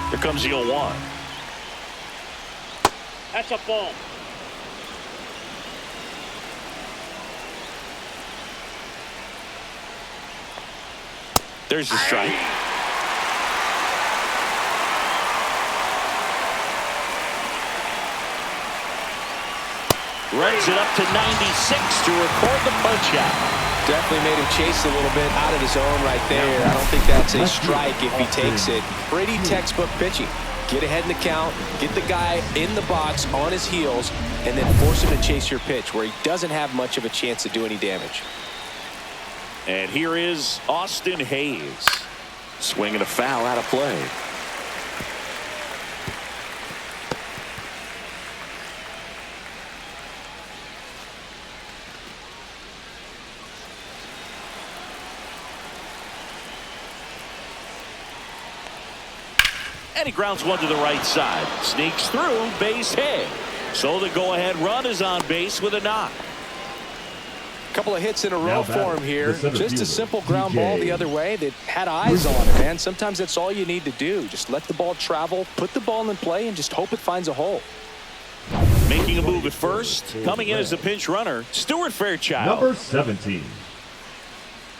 Here comes the 0-1. That's a ball. There's the strike. Runs it up to 96 to record the punch out. Definitely made him chase a little bit out of his zone right there. I don't think that's a strike if he takes it. Pretty textbook pitching. Get ahead in the count, get the guy in the box on his heels, and then force him to chase your pitch where he doesn't have much of a chance to do any damage. And here is Austin Hayes. Swinging a foul out of play. And he grounds one to the right side. Sneaks through, base hit. So the go-ahead run is on base with a knock. Couple of hits in a row for him here. Just a simple ground DJ. ball the other way that had eyes on it, man. Sometimes that's all you need to do. Just let the ball travel, put the ball in play, and just hope it finds a hole. Making a move at first. Coming in as a pinch runner, Stuart Fairchild. Number 17.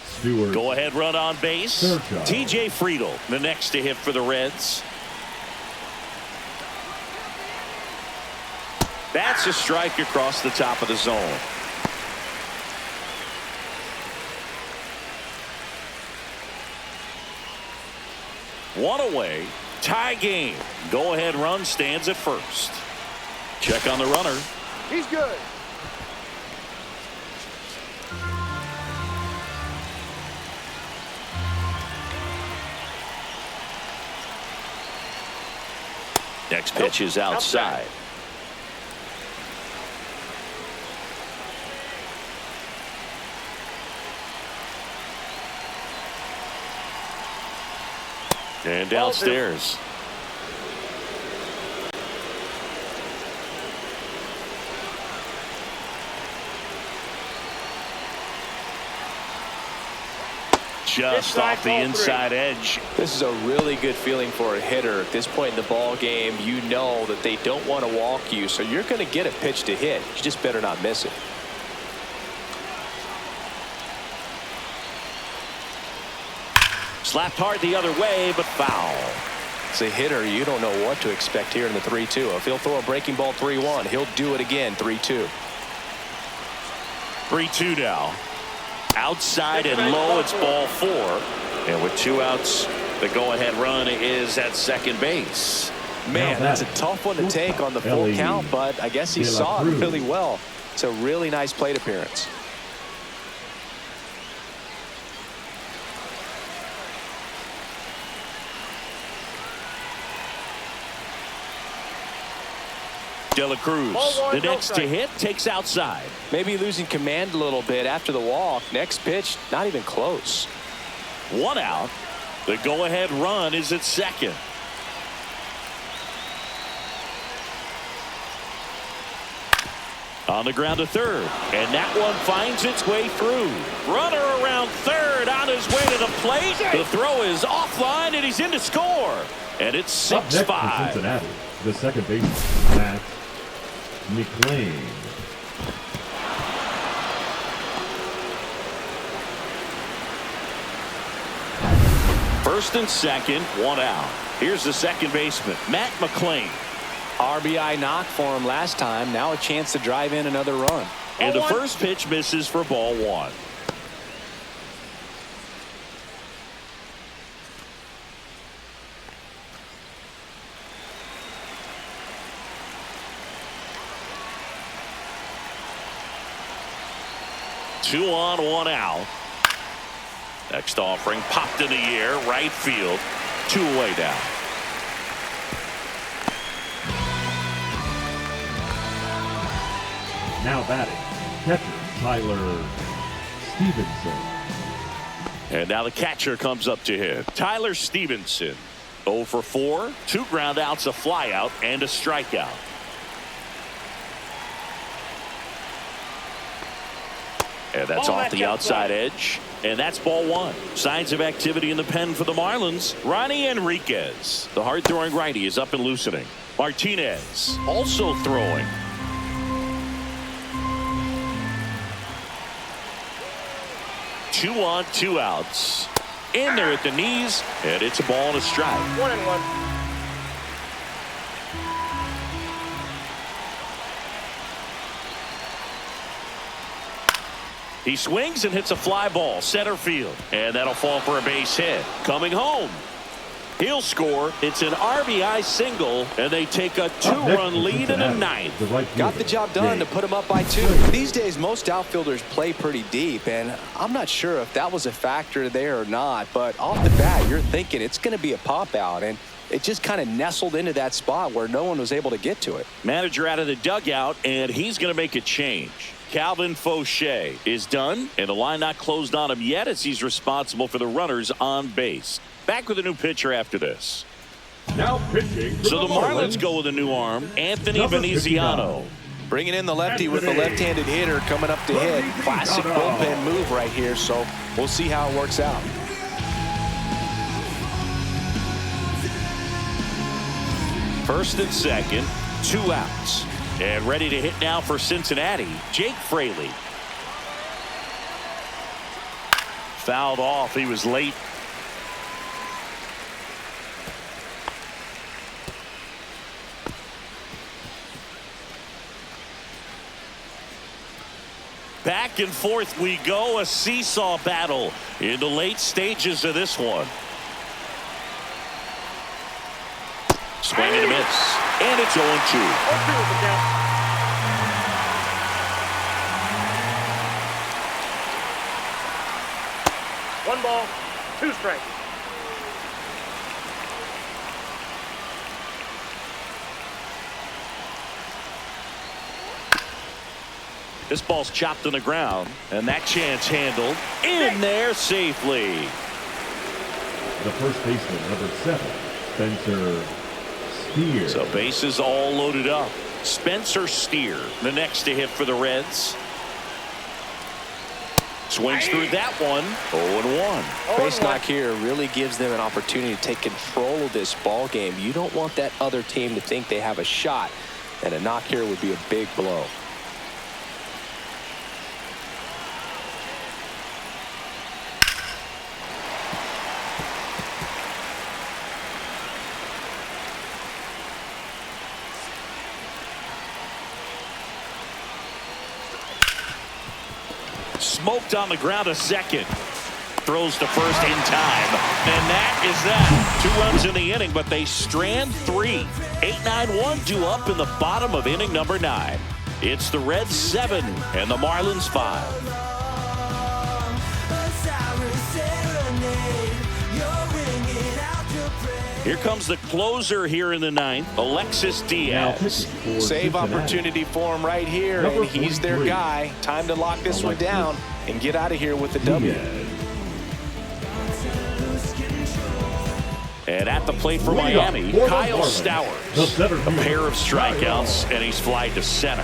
Stewart. Go-ahead run on base. Fairchild. TJ Friedel, the next to hit for the Reds. That's a strike across the top of the zone. One away, tie game. Go-ahead run stands at first. Check on the runner. He's good. Next pitch is outside. And downstairs. Just off the inside edge. This is a really good feeling for a hitter at this point in the ball game. You know that they don't want to walk you, so you're going to get a pitch to hit. You just better not miss it. Slapped hard the other way, but foul. As a hitter, you don't know what to expect here in the 3-2. If he'll throw a breaking ball 3-1, he'll do it again 3-2. 3-2 now. Outside and low, it's ball 4. And with 2 outs, the go-ahead run is at second base. Man, that's a tough one to take on the full count, but I guess he saw it really well. It's a really nice plate appearance. De La Cruz, the next to hit, takes outside. Maybe losing command a little bit after the walk. Next pitch, not even close. 1 out. The go-ahead run is at second. On the ground to third, and that one finds its way through. Runner around third on his way to the plate. The throw is offline, and he's in to score. And it's 6-5. Up next for Cincinnati, the second baseman, Matt McLean. First and second, 1 out. Here's the second baseman, Matt McLean. RBI knock for him last time. Now a chance to drive in another run. And the first pitch misses for ball 1. Two on, 1 out. Next offering popped in the air, right field. 2 away now. Now batting, catcher Tyler Stevenson. And now the catcher comes up to him. Tyler Stevenson. 0 for 4. 2 ground outs, a fly out, and a strikeout. And that's off the outside edge. And that's ball 1. Signs of activity in the pen for the Marlins. Ronnie Enriquez. The hard-throwing righty is up and loosening. Martinez also throwing. Two on, 2 outs. In there at the knees, and it's a ball and a strike. 1-1. He swings and hits a fly ball center field, and that'll fall for a base hit. Coming home, he'll score. It's an RBI single, and they take a 2-run lead in the 9th. Got the job done to put him up by 2. These days, most outfielders play pretty deep, and I'm not sure if that was a factor there or not, but off the bat, you're thinking it's going to be a pop out, and it just kind of nestled into that spot where no one was able to get to it. Manager out of the dugout, and he's going to make a change. Calvin Fauché is done, and the line not closed on him yet as he's responsible for the runners on base. Back with a new pitcher after this. Now pitching. So the Marlins go with a new arm, Anthony Veneziano. Bringing in the lefty with the left-handed hitter coming up to hit. Classic bullpen move right here, so we'll see how it works out. First and second, 2 outs. And ready to hit now for Cincinnati, Jake Fraley. Fouled off. He was late. Back and forth we go. A seesaw battle in the late stages of this one. Swing and a miss. And it's 0-2. 0-2 is the count. One ball, 2 strikes. This ball's chopped on the ground, and that chance handled in there safely. The first baseman, number 7, Spencer Steer. So bases all loaded up. Spencer Steer, the next to hit for the Reds. Swings through that one. 0-1. Base knock here really gives them an opportunity to take control of this ball game. You don't want that other team to think they have a shot, and a knock here would be a big blow. Smoked on the ground a second. Throws to first in time. And that is that. 2 runs in the inning, but they strand 3. 8-9-1 due up in the bottom of inning number 9. It's the Reds 7 and the Marlins 5. Here comes the closer here in the 9th, Alexis Diaz. Save opportunity for him right here, and he's their guy. Time to lock this one down and get out of here with the W. And at the plate for Miami, Kyle Stowers. A pair of strikeouts, and he's flied to center.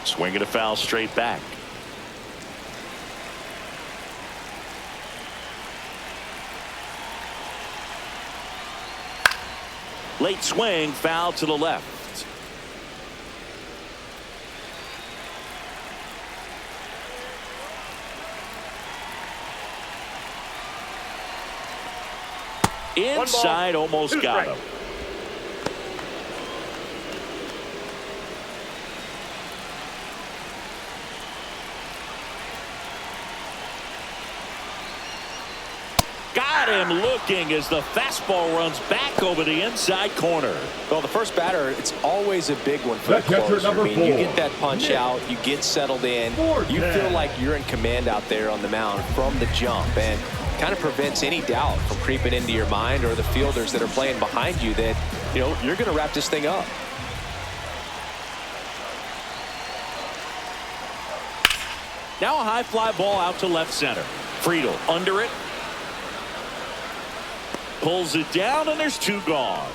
Swinging a foul straight back. Late swing, foul to the left. Inside, almost got him. Got him looking as the fastball runs back over the inside corner. Well, the first batter, it's always a big one for the closer. I mean, you get that punch out, you get settled in, you feel like you're in command out there on the mound from the jump, and kind of prevents any doubt from creeping into your mind or the fielders that are playing behind you that you know, you're going to wrap this thing up. Now a high fly ball out to left center. Friedel under it. Pulls it down, and there's 2 gone.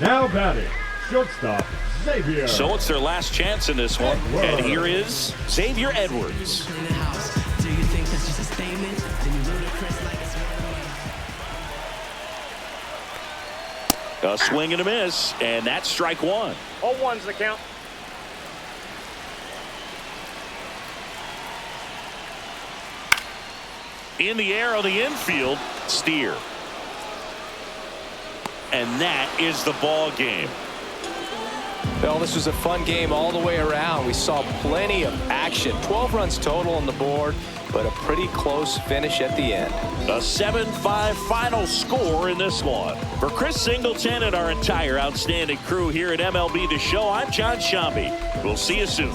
Now batting, shortstop, Xavier. So it's their last chance in this one. And here is Xavier Edwards. Clean the house. Do you think that's just a statement? Then you ludicrous like it's word of mouth. A swing and a miss, and that's strike 1. 0-1's the count. In the air on the infield, Steer. And that is the ball game. Well, this was a fun game all the way around. We saw plenty of action. 12 runs total on the board, but a pretty close finish at the end. A 7-5 final score in this one. For Chris Singleton and our entire outstanding crew here at MLB The Show, I'm John Shambi. We'll see you soon.